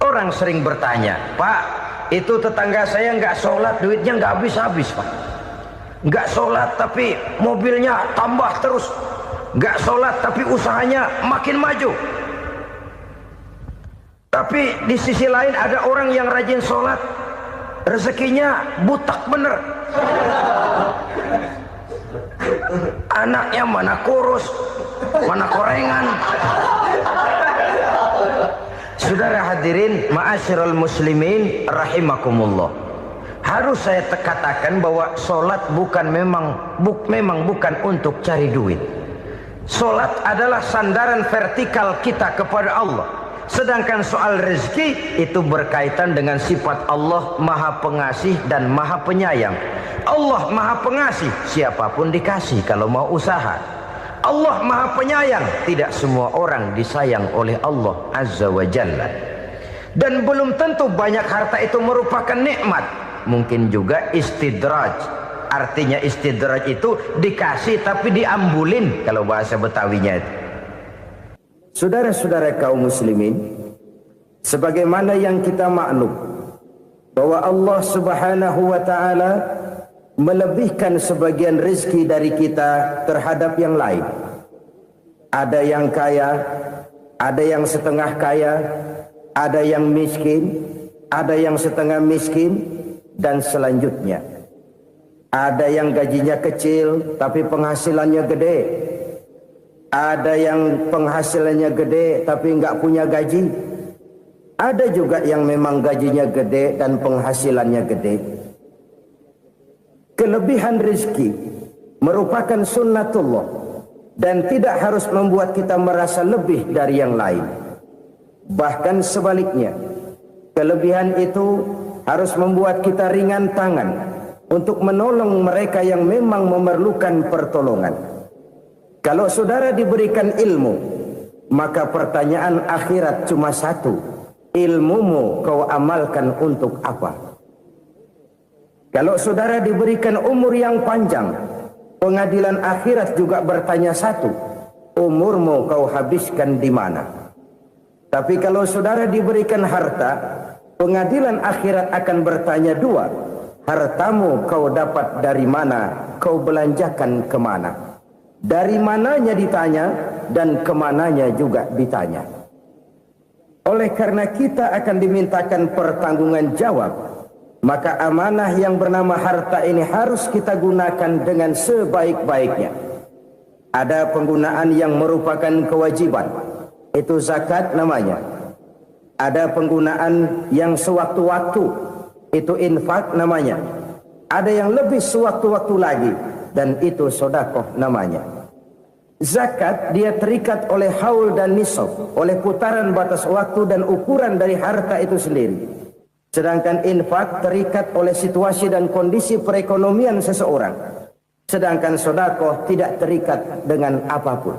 Orang sering bertanya, Pak, itu tetangga saya nggak sholat, duitnya nggak habis-habis, Pak. Nggak sholat tapi mobilnya tambah terus. Nggak sholat tapi usahanya makin maju. Tapi di sisi lain ada orang yang rajin sholat, rezekinya butak bener. Anaknya mana kurus, mana korengan. Saudara hadirin, ma'asyiral muslimin rahimakumullah. Harus saya katakan bahwa sholat memang bukan untuk cari duit. Sholat adalah sandaran vertikal kita kepada Allah. Sedangkan soal rezeki itu berkaitan dengan sifat Allah Maha Pengasih dan Maha Penyayang. Allah Maha Pengasih, siapapun dikasih kalau mau usaha. Allah Maha Penyayang, tidak semua orang disayang oleh Allah Azza wa Jalla. Dan belum tentu banyak harta itu merupakan nikmat. Mungkin juga istidraj. Artinya istidraj itu dikasih tapi diambulin kalau bahasa Betawinya itu. Saudara-saudara kaum muslimin, sebagaimana yang kita maklum bahwa Allah Subhanahu wa taala melebihkan sebagian rezeki dari kita terhadap yang lain. Ada yang kaya, ada yang setengah kaya, ada yang miskin, ada yang setengah miskin, dan selanjutnya. Ada yang gajinya kecil tapi penghasilannya gede. Ada yang penghasilannya gede tapi nggak punya gaji. Ada juga yang memang gajinya gede dan penghasilannya gede. Kelebihan rezeki merupakan sunnatullah dan tidak harus membuat kita merasa lebih dari yang lain. Bahkan sebaliknya, kelebihan itu harus membuat kita ringan tangan untuk menolong mereka yang memang memerlukan pertolongan. Kalau saudara diberikan ilmu, maka pertanyaan akhirat cuma satu. Ilmumu kau amalkan untuk apa? Kalau saudara diberikan umur yang panjang, pengadilan akhirat juga bertanya satu. Umurmu kau habiskan di mana? Tapi kalau saudara diberikan harta, pengadilan akhirat akan bertanya dua. Hartamu kau dapat dari mana? Kau belanjakan kemana? Dari mananya ditanya dan kemananya juga ditanya. Oleh karena kita akan dimintakan pertanggungan jawab, maka amanah yang bernama harta ini harus kita gunakan dengan sebaik-baiknya. Ada penggunaan yang merupakan kewajiban, itu zakat namanya. Ada penggunaan yang sewaktu-waktu, itu infak namanya. Ada yang lebih sewaktu-waktu lagi, dan itu sedekah namanya. Zakat dia terikat oleh haul dan nisab, oleh putaran batas waktu dan ukuran dari harta itu sendiri. Sedangkan infak terikat oleh situasi dan kondisi perekonomian seseorang. Sedangkan sedekah tidak terikat dengan apapun.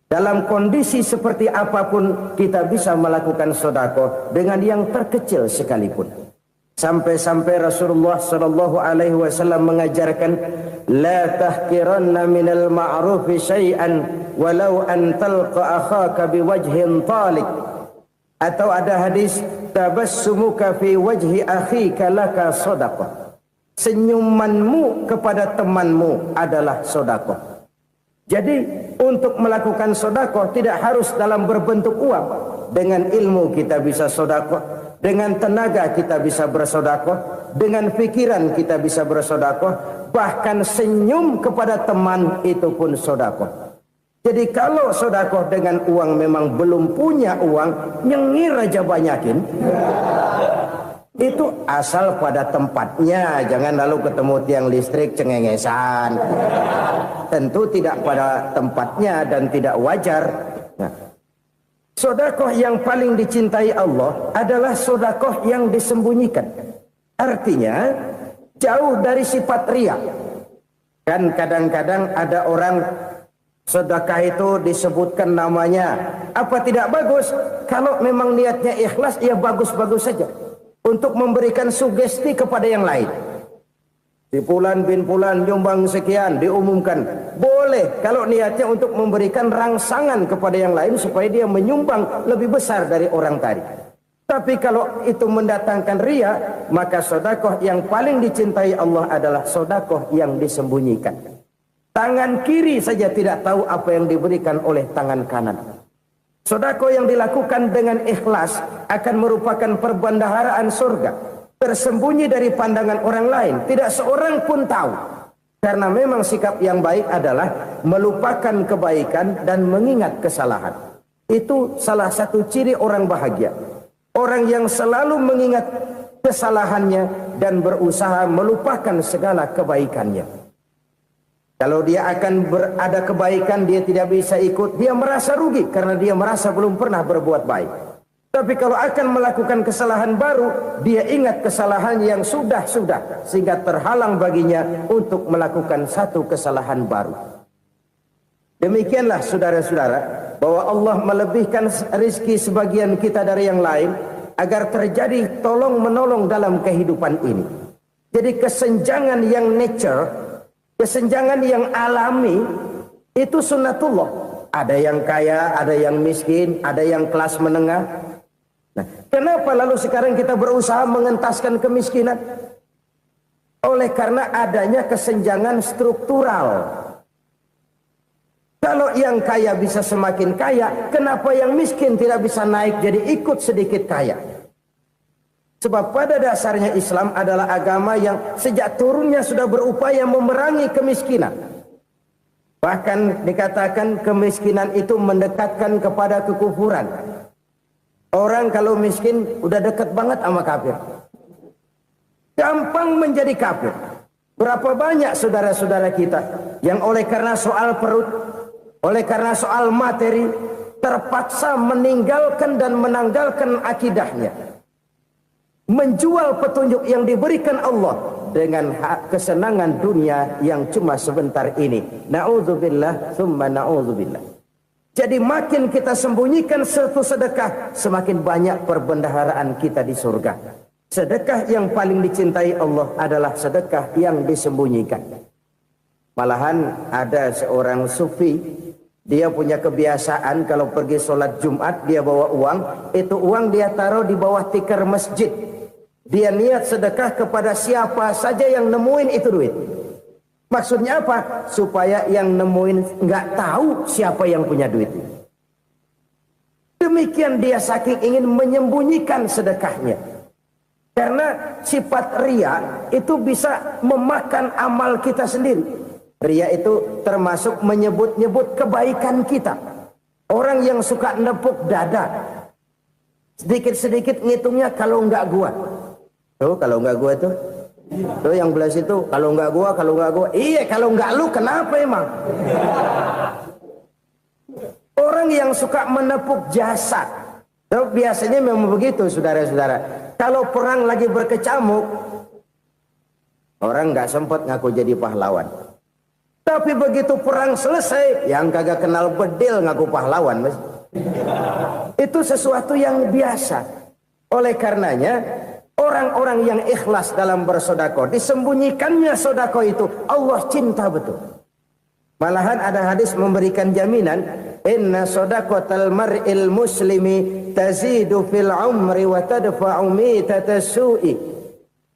Dalam kondisi seperti apapun kita bisa melakukan sedekah dengan yang terkecil sekalipun. Sampai-sampai Rasulullah sallallahu alaihi wasallam mengajarkan la tahqiranna minal ma'rufi syai'an walau an talqa akhaka biwajhin talik. Atau ada hadis tabassumuka fi wajhi akhika laka shadaqah. Senyumanmu kepada temanmu adalah sedekah. Jadi untuk melakukan sedekah tidak harus dalam berbentuk uang. Dengan ilmu kita bisa sedekah. Dengan tenaga kita bisa bersedekah, dengan pikiran kita bisa bersedekah, bahkan senyum kepada teman itu pun sedekah. Jadi kalau sedekah dengan uang memang belum punya uang, nyengir aja banyakin. Itu asal pada tempatnya, jangan lalu ketemu tiang listrik cengengesan. Tentu tidak pada tempatnya dan tidak wajar. Nah, sedekah yang paling dicintai Allah adalah sedekah yang disembunyikan. Artinya jauh dari sifat riya. Kan kadang-kadang ada orang sedekah itu disebutkan namanya. Apa tidak bagus? Kalau memang niatnya ikhlas, ya bagus-bagus saja. Untuk memberikan sugesti kepada yang lain. Si Fulan bin Fulan nyumbang sekian, diumumkan. Boleh kalau niatnya untuk memberikan rangsangan kepada yang lain supaya dia menyumbang lebih besar dari orang tadi. Tapi kalau itu mendatangkan ria, maka sodakoh yang paling dicintai Allah adalah sodakoh yang disembunyikan. Tangan kiri saja tidak tahu apa yang diberikan oleh tangan kanan. Sodakoh yang dilakukan dengan ikhlas akan merupakan perbendaharaan surga, tersembunyi dari pandangan orang lain, tidak seorang pun tahu. Karena memang sikap yang baik adalah melupakan kebaikan dan mengingat kesalahan. Itu salah satu ciri orang bahagia. Orang yang selalu mengingat kesalahannya dan berusaha melupakan segala kebaikannya. Kalau dia akan berada kebaikan, dia tidak bisa ikut, dia merasa rugi karena dia merasa belum pernah berbuat baik. Tapi kalau akan melakukan kesalahan baru, dia ingat kesalahan yang sudah-sudah, sehingga terhalang baginya untuk melakukan satu kesalahan baru. Demikianlah saudara-saudara, bahwa Allah melebihkan rizki sebagian kita dari yang lain, agar terjadi tolong-menolong dalam kehidupan ini. Jadi kesenjangan yang nature, kesenjangan yang alami, itu sunnatullah. Ada yang kaya, ada yang miskin, ada yang kelas menengah. Nah, kenapa lalu sekarang kita berusaha mengentaskan kemiskinan? Oleh karena adanya kesenjangan struktural. Kalau yang kaya bisa semakin kaya, kenapa yang miskin tidak bisa naik jadi ikut sedikit kaya? Sebab pada dasarnya Islam adalah agama yang sejak turunnya sudah berupaya memerangi kemiskinan. Bahkan dikatakan kemiskinan itu mendekatkan kepada kekufuran. Orang kalau miskin udah dekat banget sama kafir. Gampang menjadi kafir. Berapa banyak saudara-saudara kita yang oleh karena soal perut, oleh karena soal materi, terpaksa meninggalkan dan menanggalkan akidahnya. Menjual petunjuk yang diberikan Allah dengan kesenangan dunia yang cuma sebentar ini. Na'udzubillah, thumma na'udzubillah. Jadi makin kita sembunyikan satu sedekah, semakin banyak perbendaharaan kita di surga. Sedekah yang paling dicintai Allah adalah sedekah yang disembunyikan. Malahan ada seorang sufi, dia punya kebiasaan kalau pergi sholat Jumat dia bawa uang, itu uang dia taruh di bawah tikar masjid. Dia niat sedekah kepada siapa saja yang nemuin itu duit. Maksudnya apa? Supaya yang nemuin nggak tahu siapa yang punya duit. Demikian dia saking ingin menyembunyikan sedekahnya. Karena sifat ria itu bisa memakan amal kita sendiri. Ria itu termasuk menyebut-nyebut kebaikan kita. Orang yang suka nepuk dada, sedikit-sedikit ngitungnya kalau nggak gua. Tuh kalau nggak gua tuh. Tuh yang belas itu kalau nggak gua, kalau nggak gua. Iya kalau nggak lu kenapa emang? Orang yang suka menepuk jasad. Tuh, biasanya memang begitu saudara-saudara. Kalau perang lagi berkecamuk, orang nggak sempat ngaku jadi pahlawan. Tapi begitu perang selesai, yang kagak kenal bedil ngaku pahlawan, mas. Itu sesuatu yang biasa. Oleh karenanya, orang-orang yang ikhlas dalam bersedekah, disembunyikannya sedekah itu, Allah cinta betul. Malahan ada hadis memberikan jaminan, inna sadaqatal mar'il muslimi tazidu fil umri wa tadfa'u mitatas su'i.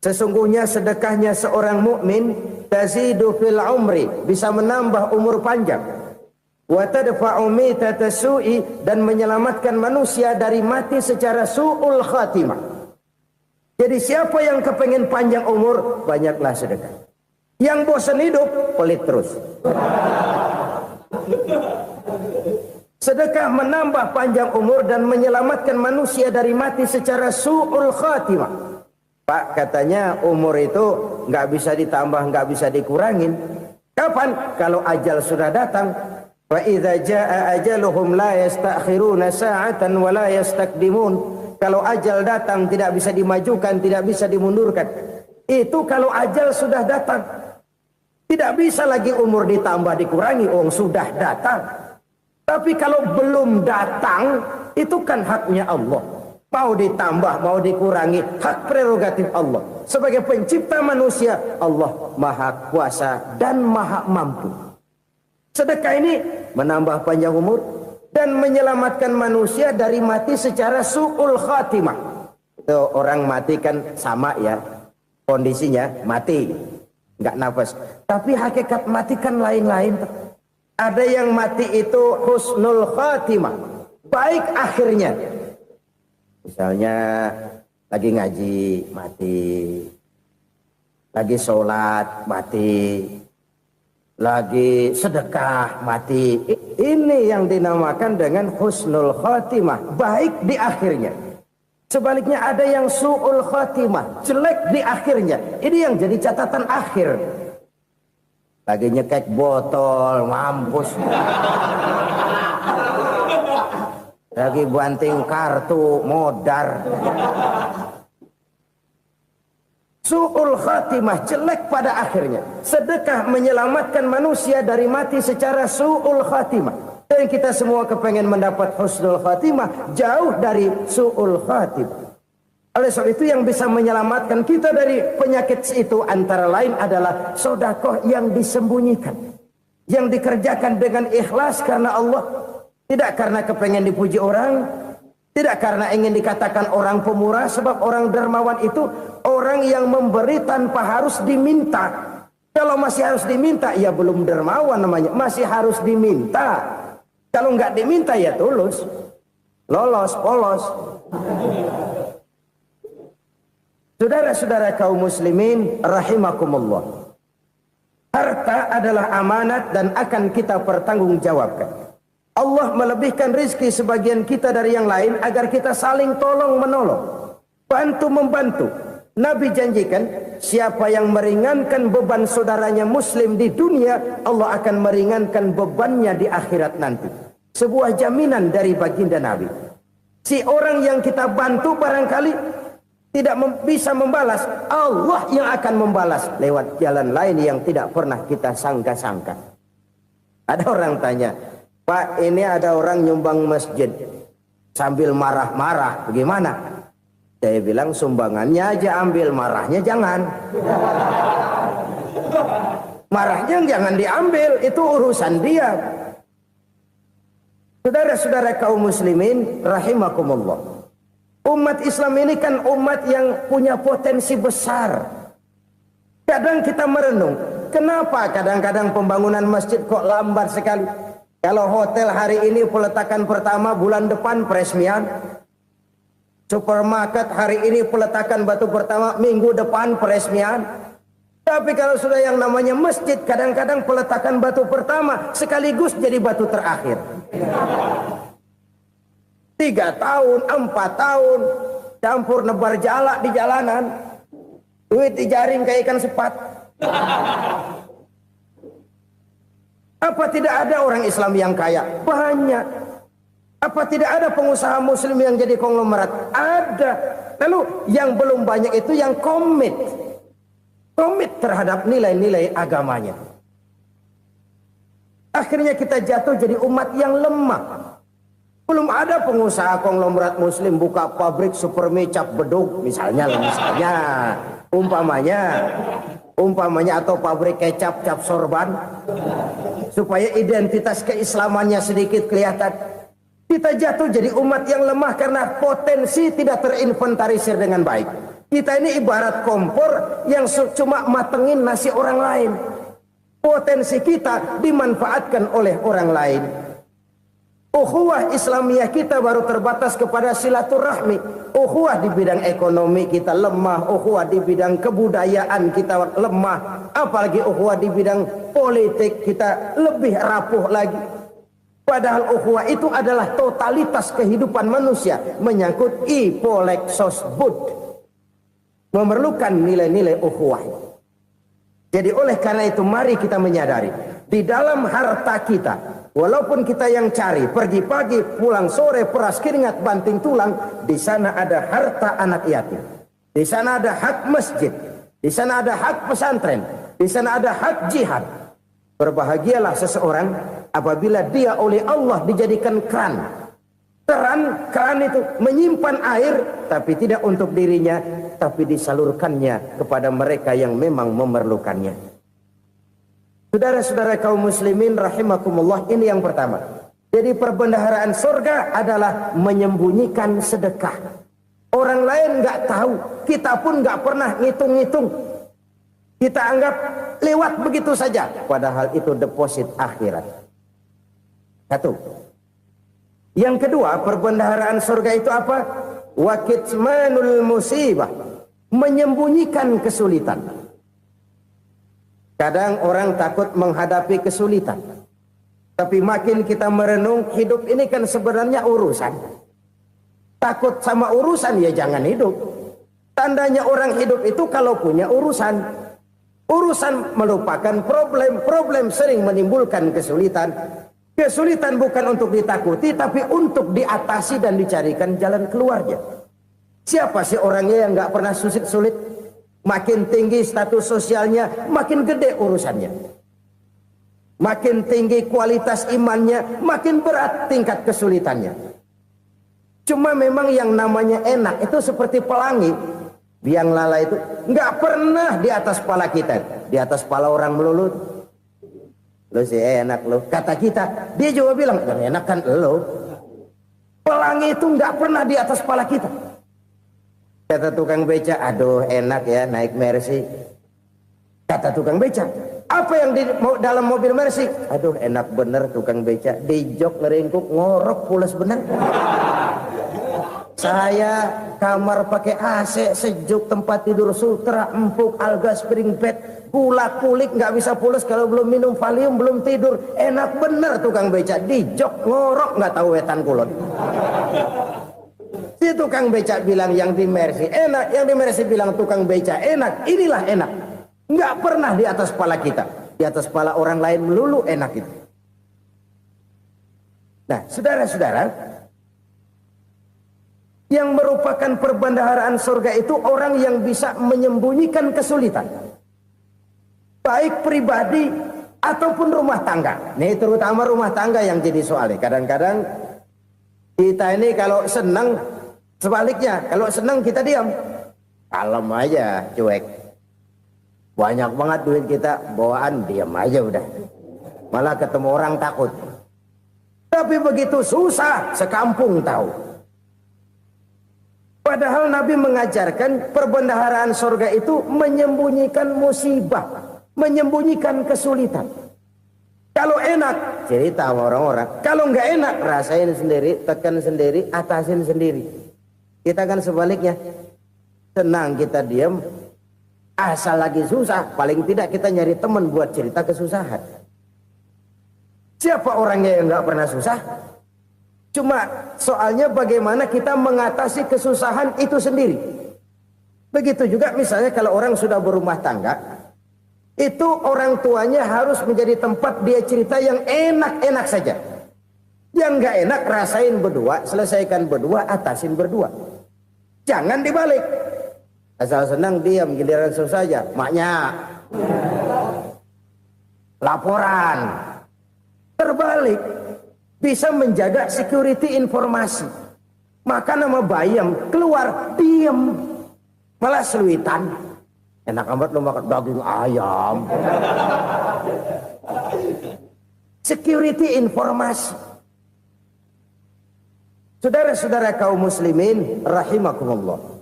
Sesungguhnya sedekahnya seorang mukmin tazidu fil umri, bisa menambah umur panjang. Wa tadfa'u mitatas su'i, dan menyelamatkan manusia dari mati secara su'ul khatimah. Jadi siapa yang kepengen panjang umur, banyaklah sedekah. Yang bosan hidup, pelit terus. Sedekah menambah panjang umur dan menyelamatkan manusia dari mati secara su'ul khatimah. Pak, katanya umur itu nggak bisa ditambah, nggak bisa dikurangin. Kapan? Kalau ajal sudah datang. Wa idza jaa ajaluhum la yastakhiruna sa'atan wa la yastaqdimun. Kalau ajal datang tidak bisa dimajukan, tidak bisa dimundurkan. Itu kalau ajal sudah datang. Tidak bisa lagi umur ditambah dikurangi, sudah datang. Tapi kalau belum datang, itu kan haknya Allah. Mau ditambah, mau dikurangi, hak prerogatif Allah. Sebagai pencipta manusia, Allah maha kuasa dan maha mampu. Sedekah ini menambah panjang umur dan menyelamatkan manusia dari mati secara su'ul khatimah. Tuh, orang mati kan sama ya kondisinya, mati nggak nafas. Tapi hakikat mati kan lain-lain. Ada yang mati itu husnul khatimah, baik akhirnya. Misalnya lagi ngaji mati, lagi sholat mati, lagi sedekah mati. Ini yang dinamakan dengan husnul khatimah, baik di akhirnya. Sebaliknya ada yang su'ul khatimah, jelek di akhirnya. Ini yang jadi catatan akhir. Lagi nyekek botol, mampus. Lagi banting kartu, modar. Su'ul khatimah, jelek pada akhirnya. Sedekah menyelamatkan manusia dari mati secara su'ul khatimah. Dan kita semua kepengen mendapat husnul khatimah, jauh dari su'ul khatimah. Oleh sebab itu yang bisa menyelamatkan kita dari penyakit itu antara lain adalah sedekah yang disembunyikan, yang dikerjakan dengan ikhlas karena Allah, tidak karena kepengen dipuji orang, tidak karena ingin dikatakan orang pemurah. Sebab orang dermawan itu orang yang memberi tanpa harus diminta. Kalau masih harus diminta, ya belum dermawan namanya, masih harus diminta. Kalau nggak diminta ya tulus, lolos, polos. Saudara-saudara kaum muslimin rahimakumullah. Harta adalah amanat dan akan kita pertanggungjawabkan. Allah melebihkan rizki sebagian kita dari yang lain agar kita saling tolong menolong, bantu membantu. Nabi janjikan siapa yang meringankan beban saudaranya muslim di dunia, Allah akan meringankan bebannya di akhirat nanti. Sebuah jaminan dari baginda Nabi. Si orang yang kita bantu barangkali tidak bisa membalas, Allah yang akan membalas lewat jalan lain yang tidak pernah kita sangka-sangka. Ada orang tanya, Pak, ini ada orang nyumbang masjid sambil marah-marah, bagaimana? Saya bilang sumbangannya aja ambil, marahnya jangan. Marahnya jangan diambil, itu urusan dia. Saudara-saudara kaum muslimin rahimakumullah. Umat Islam ini kan umat yang punya potensi besar. Kadang kita merenung, kenapa kadang-kadang pembangunan masjid kok lambat sekali? Kalau hotel hari ini peletakan pertama, bulan depan peresmian. Supermarket hari ini peletakan batu pertama, minggu depan peresmian. Tapi kalau sudah yang namanya masjid, kadang-kadang peletakan batu pertama sekaligus jadi batu terakhir. 3 tahun, 4 tahun, campur nebar jalak di jalanan, duit dijaring kayak ikan sepat. Apa tidak ada orang Islam yang kaya? Banyak. Apa tidak ada pengusaha muslim yang jadi konglomerat? Ada. Lalu yang belum banyak itu yang komit terhadap nilai-nilai agamanya. Akhirnya kita jatuh jadi umat yang lemah. Belum ada pengusaha konglomerat muslim buka pabrik super mie cap beduk misalnya umpamanya atau pabrik kecap cap sorban supaya identitas keislamannya sedikit kelihatan. Kita jatuh jadi umat yang lemah karena potensi tidak terinventarisir dengan baik. Kita ini ibarat kompor yang cuma matengin nasi orang lain. Potensi kita dimanfaatkan oleh orang lain. Ukhuwah Islamiyah kita baru terbatas kepada silaturahmi. Ukhuwah di bidang ekonomi kita lemah. Ukhuwah di bidang kebudayaan kita lemah. Apalagi ukhuwah di bidang politik kita lebih rapuh lagi. Padahal ukhuwah itu adalah totalitas kehidupan manusia. Menyangkut ipolek sosbud. Memerlukan nilai-nilai ukhuwah. Jadi oleh karena itu mari kita menyadari. Di dalam harta kita, walaupun kita yang cari, pergi pagi, pulang sore, peras keringat, banting tulang, di sana ada harta anak yatim. Di sana ada hak masjid. Di sana ada hak pesantren. Di sana ada hak jihad. Berbahagialah seseorang apabila dia oleh Allah dijadikan keran. Keran itu menyimpan air, tapi tidak untuk dirinya, tapi disalurkannya kepada mereka yang memang memerlukannya. Saudara-saudara kaum muslimin rahimakumullah, ini yang pertama. Jadi perbendaharaan surga adalah menyembunyikan sedekah. Orang lain nggak tahu, kita pun nggak pernah ngitung-ngitung. Kita anggap lewat begitu saja, padahal itu deposit akhirat. Satu. Yang kedua, perbendaharaan surga itu apa? Wa kitmanul musibah, menyembunyikan kesulitan. Kadang orang takut menghadapi kesulitan, tapi makin kita merenung, hidup ini kan sebenarnya urusan. Takut sama urusan, ya jangan hidup. Tandanya orang hidup itu kalau punya urusan. Urusan melupakan problem. Problem sering menimbulkan kesulitan. Kesulitan bukan untuk ditakuti, tapi untuk diatasi dan dicarikan jalan keluarnya. Siapa sih orangnya yang gak pernah sulit-sulit? Makin tinggi status sosialnya, makin gede urusannya. Makin tinggi kualitas imannya, makin berat tingkat kesulitannya. Cuma memang yang namanya enak itu seperti pelangi. Biang lala itu nggak pernah di atas kepala kita, di atas kepala orang melulu. Lo sih enak lo, kata kita. Dia juga bilang yang enak kan lo. Pelangi itu nggak pernah di atas kepala kita. Kata tukang beca, aduh enak ya naik Mercy. Kata tukang beca, apa yang di dalam mobil Mercy? Aduh enak bener tukang beca, di jok ngeringkuk ngorok pules bener. Saya kamar pakai AC, sejuk, tempat tidur sutra, empuk, alga, spring bed, gula kulik, nggak bisa pulas kalau belum minum Valium, belum tidur. Enak bener tukang beca, di jok ngorok nggak tahu wetan kulon. Si tukang beca bilang yang di Mercy enak, yang di Mercy bilang tukang beca enak. Inilah enak, nggak pernah di atas kepala kita, di atas kepala orang lain melulu enak itu. Nah, saudara-saudara, yang merupakan perbendaharaan surga itu orang yang bisa menyembunyikan kesulitan, baik pribadi ataupun rumah tangga. Nih terutama rumah tangga yang jadi soalnya. Kadang-kadang kita ini kalau senang, sebaliknya kalau senang kita diam, kalem aja, cuek. Banyak banget duit kita bawaan, diam aja udah. Malah ketemu orang takut. Tapi begitu susah, sekampung tahu. Padahal Nabi mengajarkan perbendaharaan surga itu menyembunyikan musibah, menyembunyikan kesulitan. Kalau enak, cerita sama orang-orang. Kalau nggak enak, rasain sendiri, tekan sendiri, atasin sendiri. Kita kan sebaliknya, senang kita diam, asal lagi susah, paling tidak kita nyari teman buat cerita kesusahan. Siapa orangnya yang nggak pernah susah? Cuma soalnya bagaimana kita mengatasi kesusahan itu sendiri. Begitu juga misalnya kalau orang sudah berumah tangga, itu orang tuanya harus menjadi tempat dia cerita yang enak-enak saja. Yang nggak enak rasain berdua, selesaikan berdua, atasin berdua. Jangan dibalik. Asal senang diam, giliran susah saja. Maknya laporan. Terbalik. Bisa menjaga security informasi. Maka nama bayam keluar diam, malah seluitan. Enak amat lo makan daging ayam. Security informasi. Saudara-saudara kaum muslimin rahimakumullah.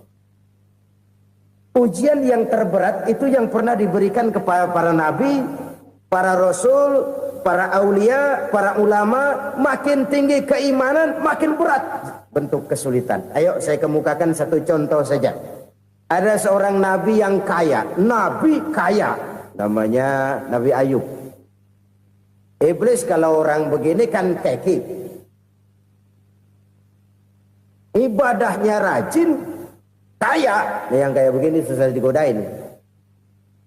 Ujian yang terberat itu yang pernah diberikan kepada para nabi, para rasul, para aulia, para ulama. Makin tinggi keimanan, makin berat bentuk kesulitan. Ayo saya kemukakan satu contoh saja. Ada seorang nabi yang kaya, nabi kaya, namanya Nabi Ayub. Iblis kalau orang begini kan keki. Ibadahnya rajin, kaya. Nih yang kayak begini susah digodain.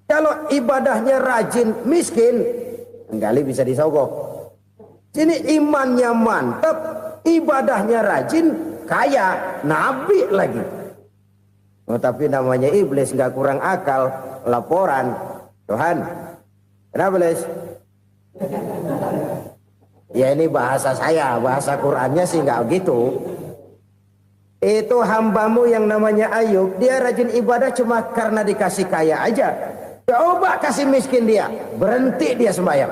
Kalau ibadahnya rajin, miskin, kali bisa disogok. Sini imannya mantap, ibadahnya rajin, kaya, nabi lagi. Oh, tapi namanya iblis nggak kurang akal. Laporan, Tuhan, kenapa iblis? Ya ini bahasa saya, bahasa Qurannya sih nggak gitu. Itu hambamu yang namanya Ayub, dia rajin ibadah cuma karena dikasih kaya aja. Coba kasih miskin dia, berhenti dia sembahyang.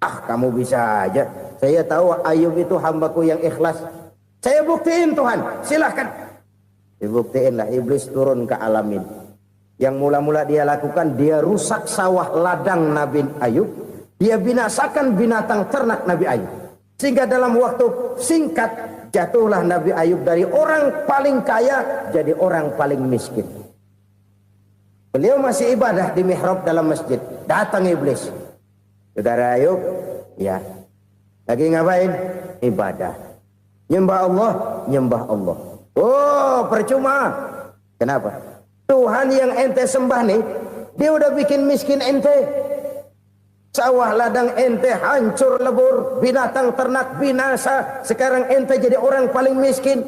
Ah, kamu bisa aja. Saya tahu Ayub itu hambaku yang ikhlas. Saya buktiin Tuhan, silahkan. Dibuktiin lah iblis turun ke alam ini. Yang mula-mula dia lakukan, dia rusak sawah ladang Nabi Ayub. Dia binasakan binatang ternak Nabi Ayub. Sehingga dalam waktu singkat jatuhlah Nabi Ayub dari orang paling kaya jadi orang paling miskin. Beliau masih ibadah di mihrab dalam masjid. Datang iblis. Saudara Ayub, ya. Lagi ngapain? Ibadah. Nyembah Allah, nyembah Allah. Oh, percuma. Kenapa? Tuhan yang ente sembah nih, dia udah bikin miskin ente. Sawah ladang ente hancur lebur, binatang ternak binasa. Sekarang ente jadi orang paling miskin.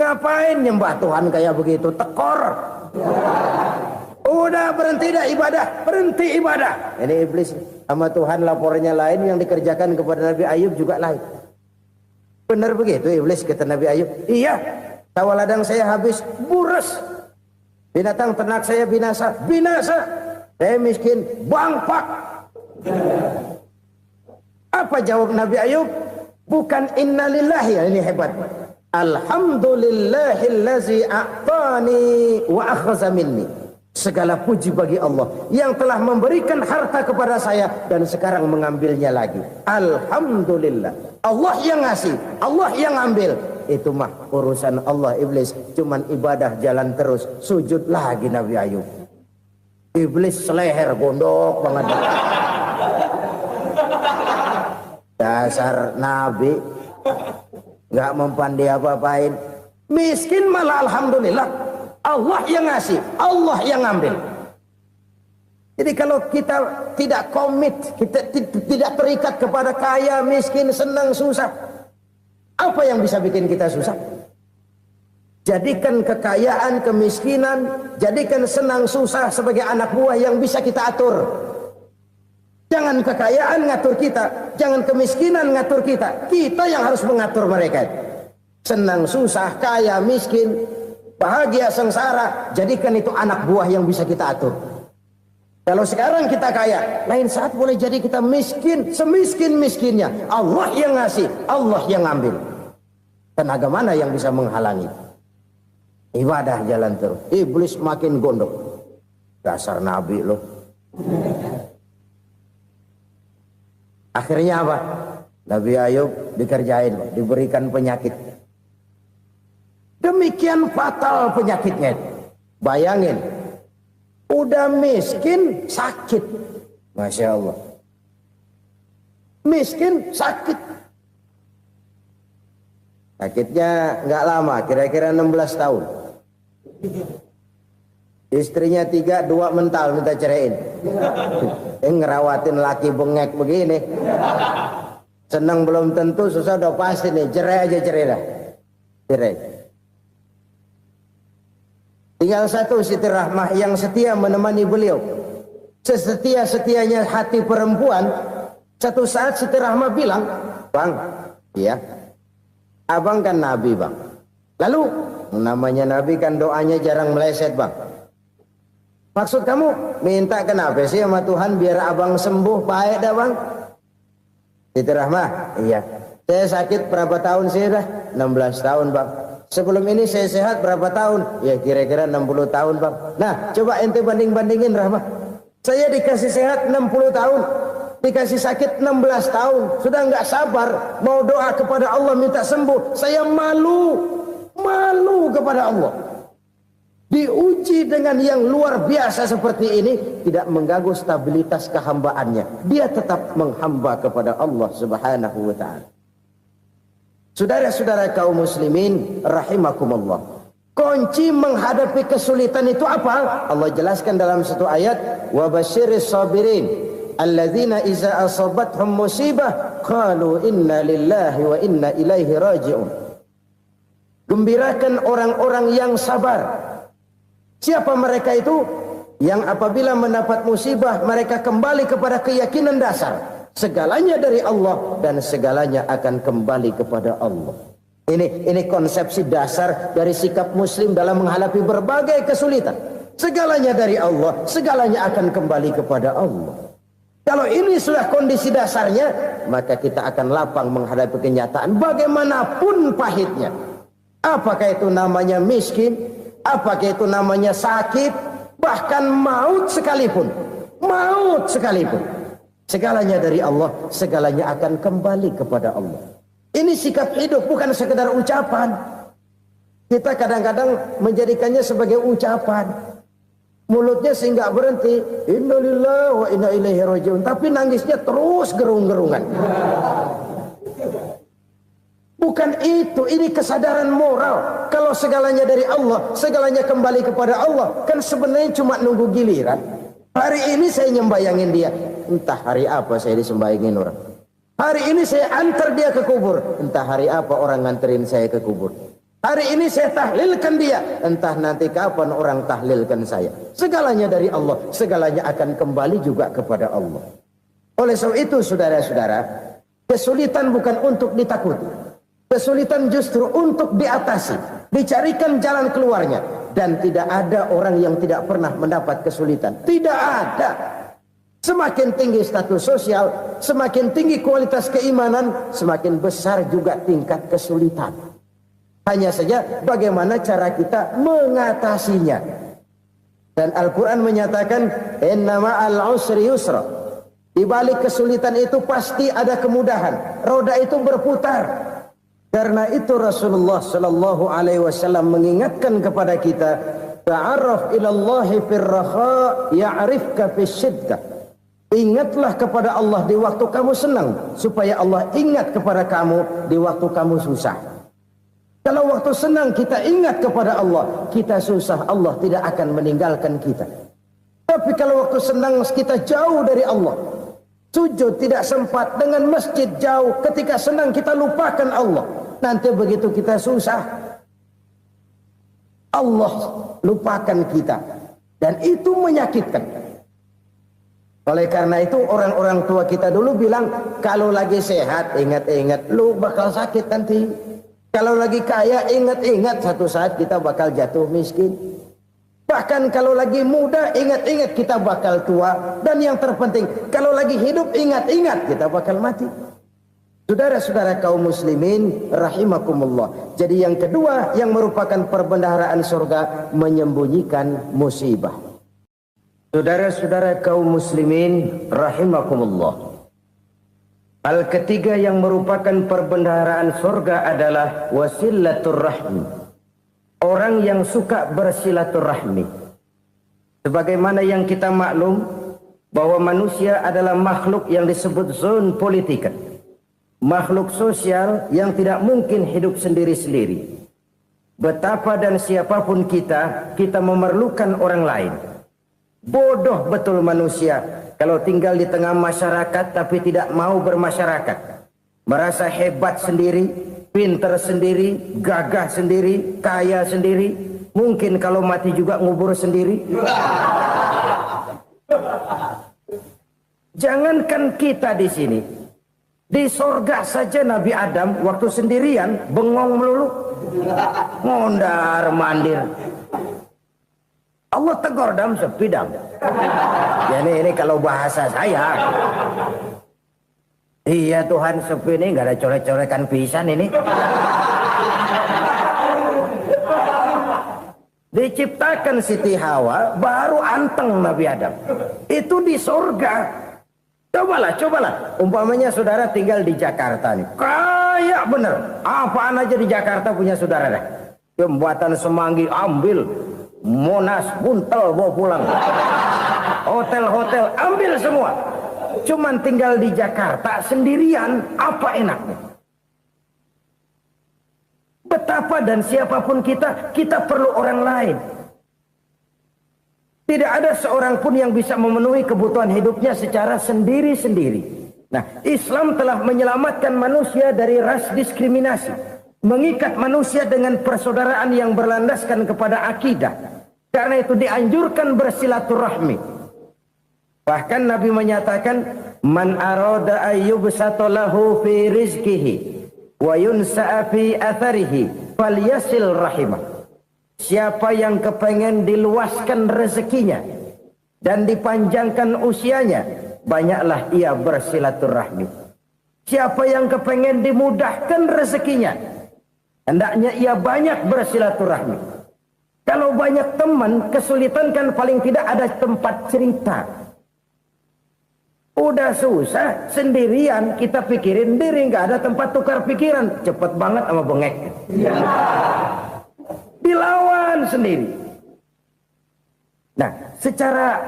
Ngapain nyembah Tuhan kayak begitu? Tekor. Udah berhenti dah ibadah, berhenti ibadah. Ini iblis sama Tuhan laporannya lain, yang dikerjakan kepada Nabi Ayub juga lain. Benar begitu iblis kata Nabi Ayub? Iya, sawah ladang saya habis, buras. Binatang ternak saya binasa, binasa. Saya miskin, bangpak. Apa jawab Nabi Ayub? Bukan innalillahi, ya ini hebat. Alhamdulillahillazi a'tani wa akhza minni. Segala puji bagi Allah yang telah memberikan harta kepada saya dan sekarang mengambilnya lagi. Alhamdulillah. Allah yang ngasih, Allah yang ambil. Itu mah urusan Allah. Iblis cuman ibadah jalan terus, sujud lagi Nabi Ayub. Iblis seleher gondok banget. Dasar Nabi nggak mempan dia apa-apain. Miskin malah alhamdulillah. Allah yang ngasih, Allah yang ngambil. Jadi kalau kita tidak komit, kita tidak terikat kepada kaya, miskin, senang, susah, apa yang bisa bikin kita susah? Jadikan kekayaan, kemiskinan, jadikan senang, susah sebagai anak buah yang bisa kita atur. Jangan kekayaan ngatur kita, jangan kemiskinan ngatur kita. Kita yang harus mengatur mereka. Senang, susah, kaya, miskin, bahagia, sengsara, jadikan itu anak buah yang bisa kita atur. Kalau sekarang kita kaya, lain saat boleh jadi kita miskin, semiskin-miskinnya. Allah yang ngasih, Allah yang ngambil. Tenaga mana yang bisa menghalangi? Ibadah jalan terus. Iblis makin gondok. Dasar Nabi loh. Akhirnya apa? Nabi Ayub dikerjain, diberikan penyakit. Demikian fatal penyakitnya. Bayangin, udah miskin sakit. Masya Allah. Miskin sakit. Sakitnya nggak lama, kira-kira 16 tahun. Istrinya 3, 2 mental minta ceraiin. Ngerawatin laki bengek begini. Senang belum tentu, susah udah pasti nih. Cerai aja, cerai dah. Cerai. Tinggal satu Siti Rahmah yang setia menemani beliau. Sesetia-setianya hati perempuan. Satu saat Siti Rahmah bilang, "Bang, iya, abang kan Nabi bang. Lalu namanya Nabi kan doanya jarang meleset bang. Maksud kamu minta kenapa sih sama Tuhan biar abang sembuh baik dah bang?" Siti Rahmah, iya. Saya sakit berapa tahun sih dah? 16 tahun bang. Sebelum ini saya sehat berapa tahun? Ya kira-kira 60 tahun bang. Nah coba ente banding-bandingin Rahmah. Saya dikasih sehat 60 tahun. Dikasih sakit 16 tahun. Sudah nggak sabar. Mau doa kepada Allah minta sembuh. Saya malu. Malu kepada Allah. Diuji dengan yang luar biasa seperti ini. Tidak mengganggu stabilitas kehambaannya. Dia tetap menghamba kepada Allah subhanahu wa ta'ala. Saudara-saudara kaum muslimin rahimakumullah. Kunci menghadapi kesulitan itu apa? Allah jelaskan dalam satu ayat, wa basyiris sabirin alladzina iza asabathum musibah qalu inna lillahi wa inna ilaihi raji'un. Gembirakan orang-orang yang sabar. Siapa mereka itu? Yang apabila mendapat musibah mereka kembali kepada keyakinan dasar. Segalanya dari Allah dan segalanya akan kembali kepada Allah. Ini konsepsi dasar dari sikap muslim dalam menghadapi berbagai kesulitan. Segalanya dari Allah, segalanya akan kembali kepada Allah. Kalau ini sudah kondisi dasarnya, maka kita akan lapang menghadapi kenyataan bagaimanapun pahitnya. Apakah itu namanya miskin? Apakah itu namanya sakit, bahkan maut sekalipun. Maut sekalipun. Segalanya dari Allah, segalanya akan kembali kepada Allah. Ini sikap hidup, bukan sekedar ucapan. Kita kadang-kadang menjadikannya sebagai ucapan. Mulutnya sehingga berhenti, innalillahi wa inna ilaihi rajiun, tapi nangisnya terus gerung-gerungan. Bukan itu, ini kesadaran moral. Kalau segalanya dari Allah, segalanya kembali kepada Allah, kan sebenarnya cuma nunggu giliran. Hari ini saya nyembayangin dia, entah hari apa saya disembayangin orang. Hari ini saya antar dia ke kubur, entah hari apa orang nganterin saya ke kubur. Hari ini saya tahlilkan dia, entah nanti kapan orang tahlilkan saya. Segalanya dari Allah, segalanya akan kembali juga kepada Allah. Oleh sebab itu saudara-saudara, kesulitan bukan untuk ditakuti. Kesulitan justru untuk diatasi, dicarikan jalan keluarnya. Dan tidak ada orang yang tidak pernah mendapat kesulitan. Tidak ada. Semakin tinggi status sosial, semakin tinggi kualitas keimanan, semakin besar juga tingkat kesulitan. Hanya saja bagaimana cara kita mengatasinya. Dan Al-Quran menyatakan, inna ma'al usri yusra. Di balik kesulitan itu pasti ada kemudahan. Roda itu berputar. Karena itu Rasulullah sallallahu alaihi wasallam mengingatkan kepada kita, ta'arraf ila Allah fir raha ya'rifka fis syiddah. Ingatlah kepada Allah di waktu kamu senang, supaya Allah ingat kepada kamu di waktu kamu susah. Kalau waktu senang kita ingat kepada Allah, kita susah, Allah tidak akan meninggalkan kita. Tapi kalau waktu senang kita jauh dari Allah, sujud tidak sempat, dengan masjid jauh, ketika senang kita lupakan Allah. Nanti begitu kita susah, Allah lupakan kita. Dan itu menyakitkan. Oleh karena itu orang-orang tua kita dulu bilang, kalau lagi sehat ingat-ingat lu bakal sakit nanti. Kalau lagi kaya ingat-ingat satu saat kita bakal jatuh miskin. Bahkan kalau lagi muda ingat-ingat kita bakal tua. Dan yang terpenting, kalau lagi hidup ingat-ingat kita bakal mati. Saudara-saudara kaum muslimin rahimakumullah. Jadi yang kedua yang merupakan perbendaharaan surga, menyembunyikan musibah. Saudara-saudara kaum muslimin rahimakumullah. Hal ketiga yang merupakan perbendaharaan surga adalah wasilatur rahmi. Orang yang suka bersilaturahmi. Sebagaimana yang kita maklum bahwa manusia adalah makhluk yang disebut zon politika. Makhluk sosial yang tidak mungkin hidup sendiri-sendiri. Betapa dan siapapun kita memerlukan orang lain. Bodoh betul manusia kalau tinggal di tengah masyarakat tapi tidak mau bermasyarakat. Merasa hebat sendiri, pintar sendiri, gagah sendiri, kaya sendiri. Mungkin kalau mati juga ngubur sendiri. Jangankan kita di sini. Di sorga saja Nabi Adam waktu sendirian bengong melulu, mondar mandir. Allah tegur dam sepi dam. Jadi ini kalau bahasa saya, iya Tuhan sepi ini nggak ada coret-corekan pisan ini. Diciptakan Siti Hawa baru anteng Nabi Adam. Itu di sorga. Cobalah. Umpamanya saudara tinggal di Jakarta nih. Kayak bener. Apaan aja di Jakarta punya saudara dah. Jembatan Semanggi ambil. Monas, Buntel bawa pulang. Hotel-hotel ambil semua. Cuman tinggal di Jakarta sendirian. Apa enaknya? Betapa dan siapapun kita perlu orang lain. Tidak ada seorang pun yang bisa memenuhi kebutuhan hidupnya secara sendiri-sendiri. Nah, Islam telah menyelamatkan manusia dari ras diskriminasi. Mengikat manusia dengan persaudaraan yang berlandaskan kepada akidah. Karena itu dianjurkan bersilaturahmi. Bahkan Nabi menyatakan, man arada ayyubsata lahu fi rizkihi wa yunsa'a fi atharihi falyasil rahimah. Siapa yang kepengen diluaskan rezekinya dan dipanjangkan usianya, banyaklah ia bersilaturahmi. Siapa yang kepengen dimudahkan rezekinya, hendaknya ia banyak bersilaturahmi. Kalau banyak teman, kesulitan kan paling tidak ada tempat cerita. Udah susah, sendirian kita pikirin diri, nggak ada tempat tukar pikiran. Cepet banget sama bengek. Dilawan sendiri. Nah, secara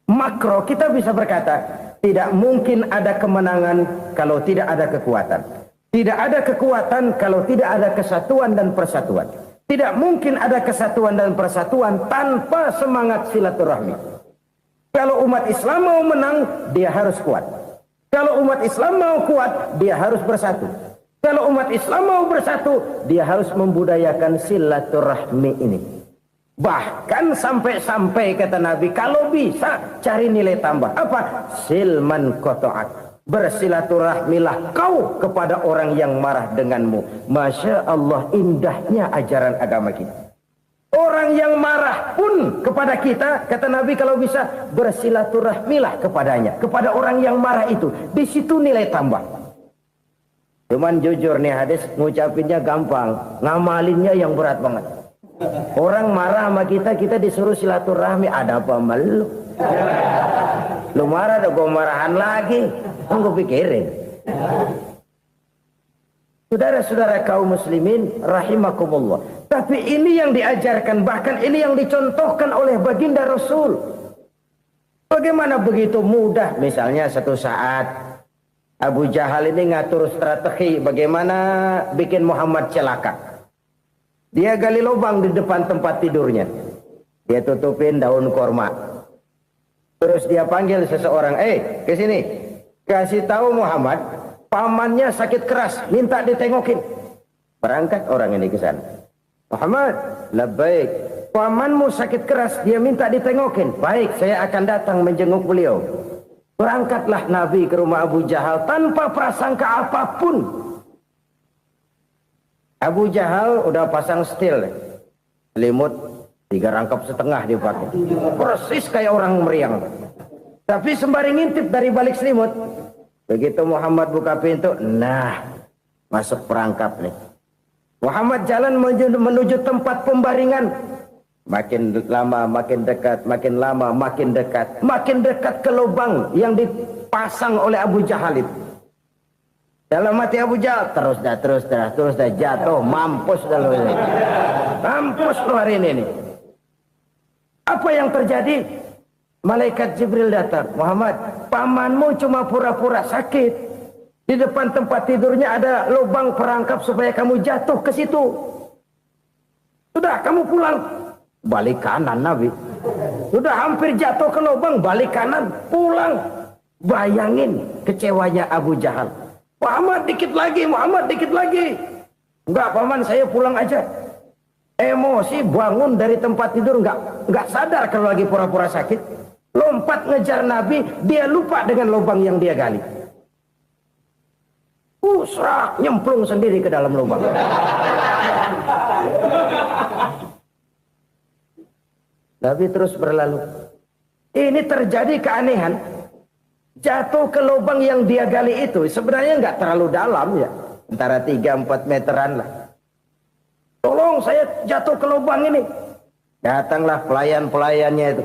makro kita bisa berkata, tidak mungkin ada kemenangan kalau tidak ada kekuatan. Tidak ada kekuatan kalau tidak ada kesatuan dan persatuan. Tidak mungkin ada kesatuan dan persatuan tanpa semangat silaturahmi. Kalau umat Islam mau menang, dia harus kuat. Kalau umat Islam mau kuat, dia harus bersatu. Kalau umat Islam mau bersatu, dia harus membudayakan silaturahmi ini. Bahkan sampai-sampai kata Nabi, kalau bisa cari nilai tambah. Apa? Silman qata'ak. Bersilaturahmilah kau kepada orang yang marah denganmu. Masya Allah, indahnya ajaran agama kita. Orang yang marah pun kepada kita, kata Nabi, kalau bisa bersilaturahmilah kepadanya, kepada orang yang marah itu. Di situ nilai tambah. Cuman jujur nih hadis, ngucapinnya gampang, ngamalinnya yang berat banget. Orang marah sama kita, kita disuruh silaturahmi, ada apa malu? Lu marah, ada gue marahan lagi. Gue pikirin. Saudara-saudara kaum muslimin rahimakumullah. Tapi ini yang diajarkan, bahkan ini yang dicontohkan oleh baginda Rasul. Bagaimana begitu mudah, misalnya satu saat Abu Jahal ini ngatur strategi bagaimana bikin Muhammad celaka. Dia gali lubang di depan tempat tidurnya. Dia tutupin daun korma. Terus dia panggil seseorang, ke sini. Kasih tahu Muhammad, pamannya sakit keras, minta ditengokin. Berangkat orang ini ke sana. Muhammad, labbaik. Pamanmu sakit keras, dia minta ditengokin. Baik, saya akan datang menjenguk beliau. Berangkatlah Nabi ke rumah Abu Jahal tanpa prasangka apapun. Abu Jahal udah pasang setil, selimut 3 rangkap setengah dipakai. Persis kayak orang meriang. Tapi sembari ngintip dari balik selimut, begitu Muhammad buka pintu, nah, masuk perangkap nih. Muhammad jalan menuju tempat pembaringan. Makin lama makin dekat, makin lama makin dekat. Makin dekat ke lubang yang dipasang oleh Abu Jahal itu. Dalam hati Abu Jahal, terus dah jatuh, mampus dah lo ini. Mampus lo hari ini nih. Apa yang terjadi? Malaikat Jibril datang. Muhammad, pamanmu cuma pura-pura sakit. Di depan tempat tidurnya ada lubang perangkap supaya kamu jatuh ke situ. Sudah, kamu pulang. Balik kanan Nabi. Sudah hampir jatuh ke lubang, balik kanan, pulang. Bayangin kecewanya Abu Jahal. Muhammad dikit lagi, Muhammad dikit lagi. Enggak, paman, saya pulang aja. Emosi bangun dari tempat tidur, enggak sadar kalau lagi pura-pura sakit. Lompat ngejar Nabi, dia lupa dengan lubang yang dia gali. Serak, nyemplung sendiri ke dalam lubang. Nabi terus berlalu. Ini terjadi keanehan. Jatuh ke lubang yang dia gali itu sebenarnya nggak terlalu dalam ya, antara 3-4 meteran lah. Tolong, saya jatuh ke lubang ini. Datanglah pelayan-pelayannya itu.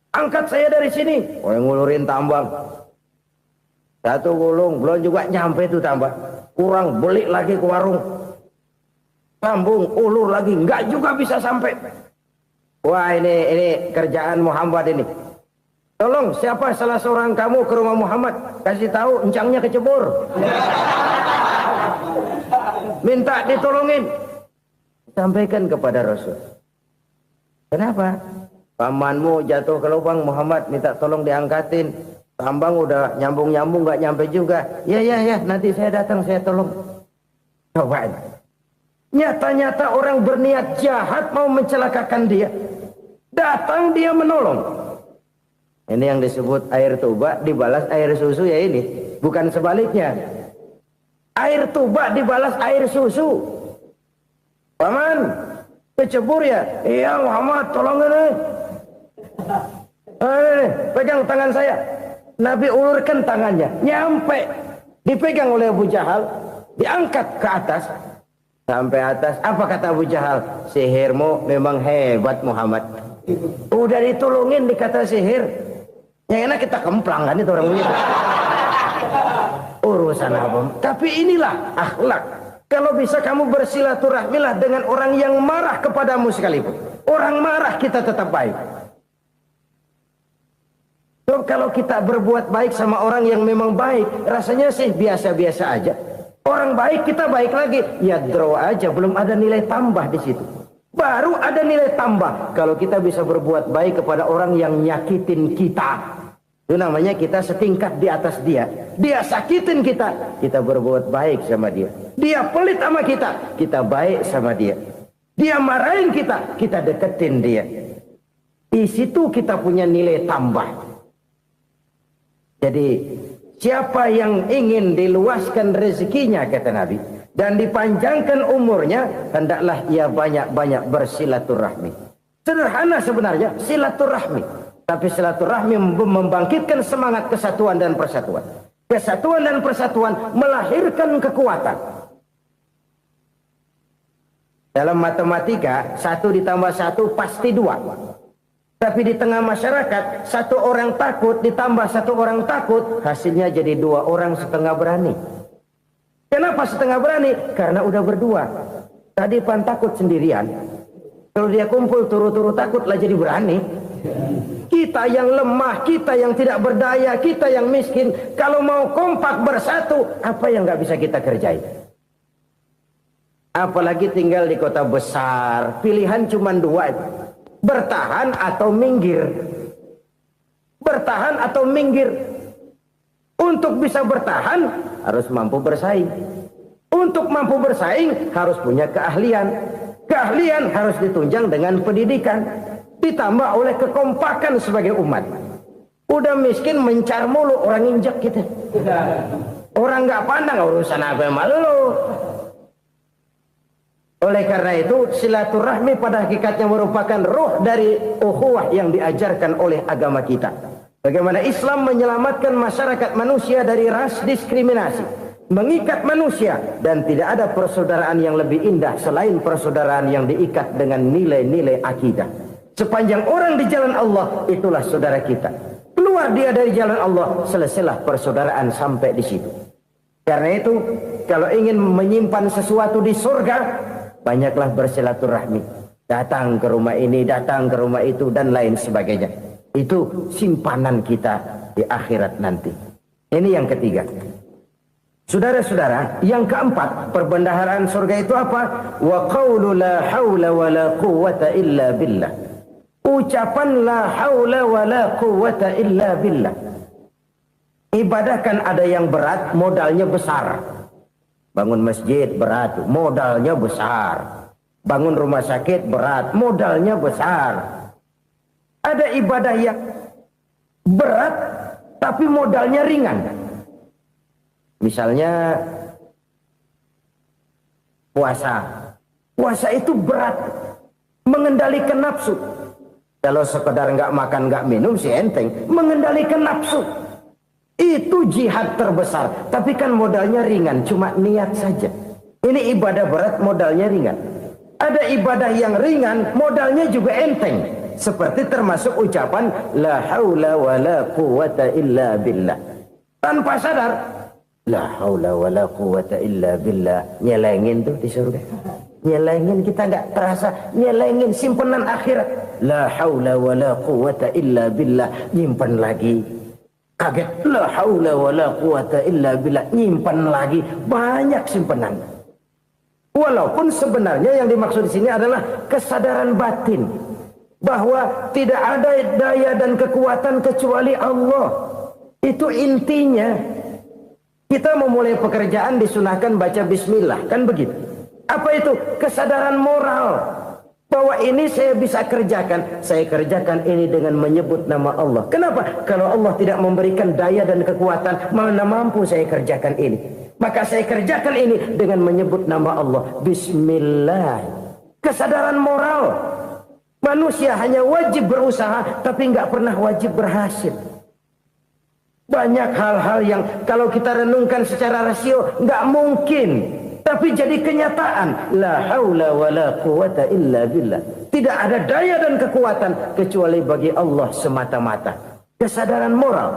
Angkat saya dari sini. Oh, yang ngulurin tambang. Satu gulung, belum juga nyampe itu tambang. Kurang, beli lagi ke warung. Sambung, ulur lagi, nggak juga bisa sampai. Wah, ini kerjaan Muhammad ini. Tolong, siapa salah seorang kamu ke rumah Muhammad, kasih tahu encangnya kecebur. Minta ditolongin. Sampaikan kepada Rasul. Kenapa? Pamanmu jatuh ke lubang, Muhammad minta tolong diangkatin. Tambang udah nyambung-nyambung nggak nyampe juga. Ya, nanti saya datang, saya tolong. Coba. Nyata-nyata orang berniat jahat mau mencelakakan dia. Datang dia menolong. Ini yang disebut air tuba dibalas air susu ya ini. Bukan sebaliknya. Air tuba dibalas air susu. Paman, kecebur ya? Iya Muhammad, tolong ini. Pegang tangan saya. Nabi ulurkan tangannya. Nyampe. Dipegang oleh Abu Jahal. Diangkat ke atas. Sampai atas, apa kata Abu Jahal? Sihirmu memang hebat Muhammad. Udah ditolongin dikata sihir. Yang enak kita kemplang kan itu orang begitu. Urusan apa? Tapi inilah akhlak. Kalau bisa kamu bersilaturahmilah dengan orang yang marah kepadamu sekalipun. Orang marah kita tetap baik. So, kalau kita berbuat baik sama orang yang memang baik, rasanya sih biasa-biasa aja. Orang baik kita baik lagi, ya draw aja, belum ada nilai tambah di situ. Baru ada nilai tambah kalau kita bisa berbuat baik kepada orang yang nyakitin kita. Itu namanya kita setingkat di atas dia. Dia sakitin kita, kita berbuat baik sama dia. Dia pelit sama kita baik sama dia. Dia marahin kita deketin dia. Di situ kita punya nilai tambah. Jadi siapa yang ingin diluaskan rezekinya, kata Nabi, dan dipanjangkan umurnya, hendaklah ia banyak-banyak bersilaturahmi. Sederhana sebenarnya silaturahmi, tapi silaturahmi membangkitkan semangat kesatuan dan persatuan. Kesatuan dan persatuan melahirkan kekuatan. Dalam matematika 1 ditambah 1 pasti 2. Tapi di tengah masyarakat, 1 orang takut ditambah 1 orang takut, hasilnya jadi 2 orang setengah berani. Kenapa setengah berani? Karena udah berdua. Tadi pan takut sendirian. Kalau dia kumpul turu-turu takutlah jadi berani. Kita yang lemah, kita yang tidak berdaya, kita yang miskin, kalau mau kompak bersatu, apa yang nggak bisa kita kerjain? Apalagi tinggal di kota besar, pilihan cuma 2. Bertahan atau minggir. Bertahan atau minggir. Untuk bisa bertahan harus mampu bersaing. Untuk mampu bersaing harus punya keahlian. Keahlian harus ditunjang dengan pendidikan, ditambah oleh kekompakan sebagai umat. Udah miskin mencar mulu, orang injak kita. Orang nggak pandang urusan apa yang malu. Oleh karena itu, silaturahmi pada hakikatnya merupakan ruh dari ukhuwah yang diajarkan oleh agama kita. Bagaimana Islam menyelamatkan masyarakat manusia dari ras diskriminasi, mengikat manusia, dan tidak ada persaudaraan yang lebih indah selain persaudaraan yang diikat dengan nilai-nilai akidah. Sepanjang orang di jalan Allah, itulah saudara kita. Keluar dia dari jalan Allah, selesailah persaudaraan sampai di situ. Karena itu, kalau ingin menyimpan sesuatu di surga, banyaklah bersilaturahmi. Datang ke rumah ini, datang ke rumah itu, dan lain sebagainya. Itu simpanan kita di akhirat nanti. Ini yang ketiga. Saudara-saudara, yang keempat, perbendaharaan surga itu apa? Wa qawlu la hawla wa la quwwata illa billah. Ucapan la hawla wa la quwwata illa billah. Ibadah kan ada yang berat, modalnya besar. Bangun masjid berat, modalnya besar. Bangun rumah sakit berat, modalnya besar. Ada ibadah yang berat tapi modalnya ringan. Misalnya puasa. Puasa itu berat, mengendalikan nafsu. Kalau sekedar nggak makan nggak minum sih enteng, mengendalikan nafsu. Itu jihad terbesar, tapi kan modalnya ringan, cuma niat saja. Ini ibadah berat, modalnya ringan. Ada ibadah yang ringan, modalnya juga enteng. Seperti termasuk ucapan la haula wa la quwwata illa billah. Tanpa sadar, la haula wa la quwwata illa billah. Nyelengin tuh di surga. Nyelengin, kita nggak terasa, nyelengin simpanan akhirat. La haula wa la quwwata illa billah. Nyimpan lagi. Kaget, la haula wa la quwata illa billah, nyimpan lagi, banyak simpanan. Walaupun sebenarnya yang dimaksud di sini adalah kesadaran batin bahwa tidak ada daya dan kekuatan kecuali Allah. Itu intinya. Kita memulai pekerjaan disunahkan baca bismillah, kan begitu. Apa itu? Kesadaran moral. Bahwa ini saya bisa kerjakan. Saya kerjakan ini dengan menyebut nama Allah. Kenapa? Kalau Allah tidak memberikan daya dan kekuatan, mana mampu saya kerjakan ini. Maka saya kerjakan ini dengan menyebut nama Allah. Bismillah. Kesadaran moral. Manusia hanya wajib berusaha, tapi nggak pernah wajib berhasil. Banyak hal-hal yang kalau kita renungkan secara rasio, nggak mungkin tapi jadi kenyataan. La haula wa la quwata illa billah. Tidak ada daya dan kekuatan kecuali bagi Allah semata-mata. Kesadaran moral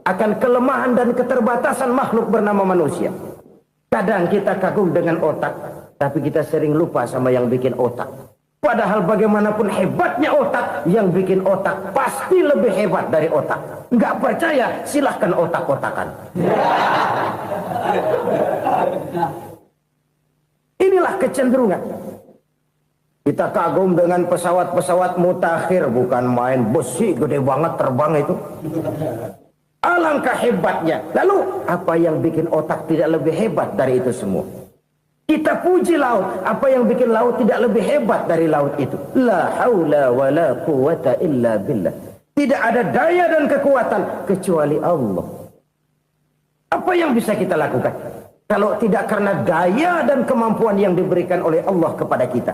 akan kelemahan dan keterbatasan makhluk bernama manusia. Kadang kita kagum dengan otak, tapi kita sering lupa sama yang bikin otak. Padahal bagaimanapun hebatnya otak, yang bikin otak pasti lebih hebat dari otak. Nggak percaya, silahkan otak-otakan. Inilah kecenderungan. Kita kagum dengan pesawat-pesawat mutakhir, bukan main, besi gede banget terbang itu. Alangkah hebatnya. Lalu apa yang bikin otak tidak lebih hebat dari itu semua? Kita puji laut, apa yang bikin laut tidak lebih hebat dari laut itu? La haula wa la quwata illa billah. Tidak ada daya dan kekuatan kecuali Allah. Apa yang bisa kita lakukan kalau tidak karena daya dan kemampuan yang diberikan oleh Allah kepada kita?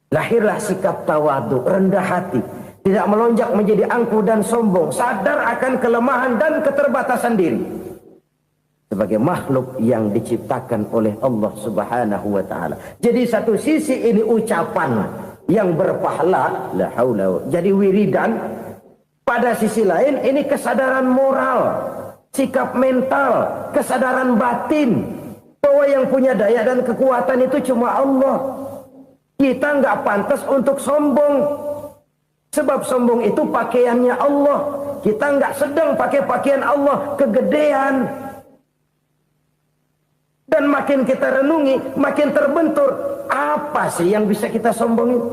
Lahirlah sikap tawadu, rendah hati, tidak melonjak menjadi angkuh dan sombong, sadar akan kelemahan dan keterbatasan diri. Sebagai makhluk yang diciptakan oleh Allah Subhanahu wa taala. Jadi satu sisi ini ucapan yang berpahala, la haula, jadi wiridan. Pada sisi lain ini kesadaran moral, sikap mental, kesadaran batin bahwa yang punya daya dan kekuatan itu cuma Allah. Kita nggak pantas untuk sombong. Sebab sombong itu pakaiannya Allah. Kita nggak sedang pakai pakaian Allah, kegedean. Dan makin kita renungi, makin terbentur. Apa sih yang bisa kita sombongin?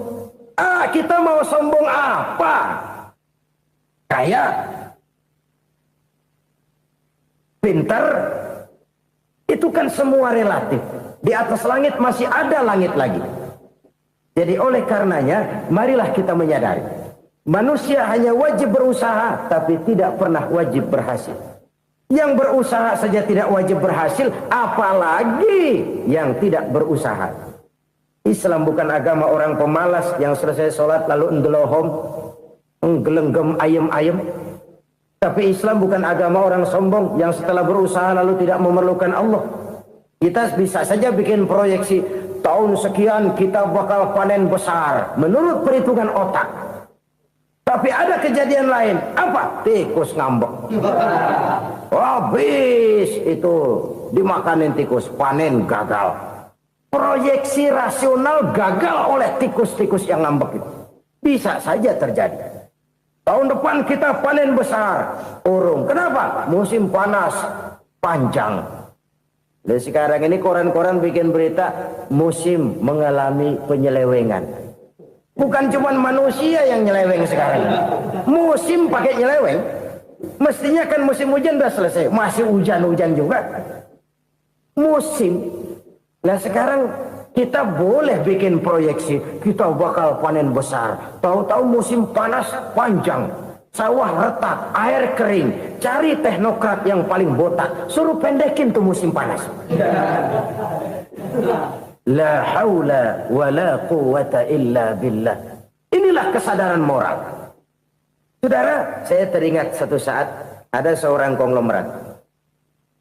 Kita mau sombong apa? Kaya? Pintar? Itu kan semua relatif. Di atas langit masih ada langit lagi. Jadi oleh karenanya, marilah kita menyadari. Manusia hanya wajib berusaha, tapi tidak pernah wajib berhasil. Yang berusaha saja tidak wajib berhasil, apalagi yang tidak berusaha. Islam bukan agama orang pemalas yang selesai sholat lalu ngelohom, nggelenggem ayem-ayem. Tapi Islam bukan agama orang sombong yang setelah berusaha lalu tidak memerlukan Allah. Kita bisa saja bikin proyeksi, tahun sekian kita bakal panen besar menurut perhitungan otak. Tapi ada kejadian lain. Apa? Tikus ngambek. Habis itu dimakanin tikus, panen gagal. Proyeksi rasional gagal oleh tikus-tikus yang ngambek itu. Bisa saja terjadi. Tahun depan kita panen besar, urung. Kenapa? Musim panas panjang. Dan sekarang ini koran-koran bikin berita musim mengalami penyelewengan. Bukan cuma manusia yang nyeleweng sekarang. Musim pakai nyeleweng. Mestinya kan musim hujan udah selesai. Masih hujan-hujan juga. Musim. Nah sekarang kita boleh bikin proyeksi. Kita bakal panen besar. Tahu-tahu musim panas panjang. Sawah retak, air kering. Cari teknokrat yang paling botak. Suruh pendekin tuh musim panas. La haula wa la quwata illa billah. Inilah kesadaran moral. Saudara, saya teringat satu saat ada seorang konglomerat.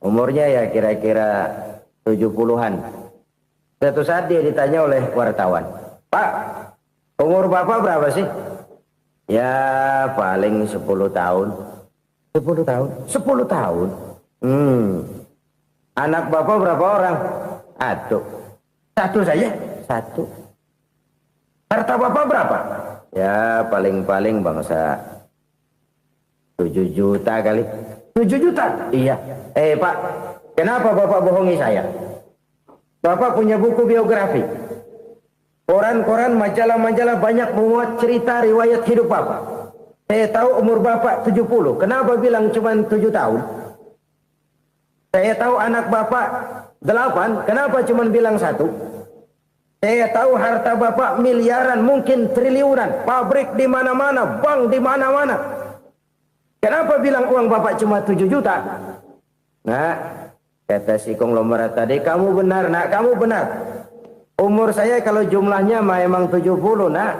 Umurnya ya kira-kira 70-an. Satu saat dia ditanya oleh wartawan, "Pak, umur Bapak berapa sih?" "Ya paling 10 tahun." 10 tahun? 10 tahun? Anak Bapak berapa orang? Satu saja? Satu. Harta Bapak berapa? Ya paling-paling bangsa 7 juta kali. 7 juta? Iya. Pak, kenapa Bapak bohongi saya? Bapak punya buku biografi. Koran-koran, majalah-majalah banyak memuat cerita riwayat hidup Bapak. Saya tahu umur Bapak 70. Kenapa bilang cuma 7 tahun? Saya tahu anak Bapak 8. Kenapa cuma bilang 1? Saya tahu harta Bapak miliaran, mungkin triliunan. Pabrik di mana-mana, bank di mana-mana. Kenapa bilang uang Bapak cuma 7 juta? Nah, kata si konglomerat tadi, kamu benar, nak, kamu benar. Umur saya kalau jumlahnya memang 70, nak.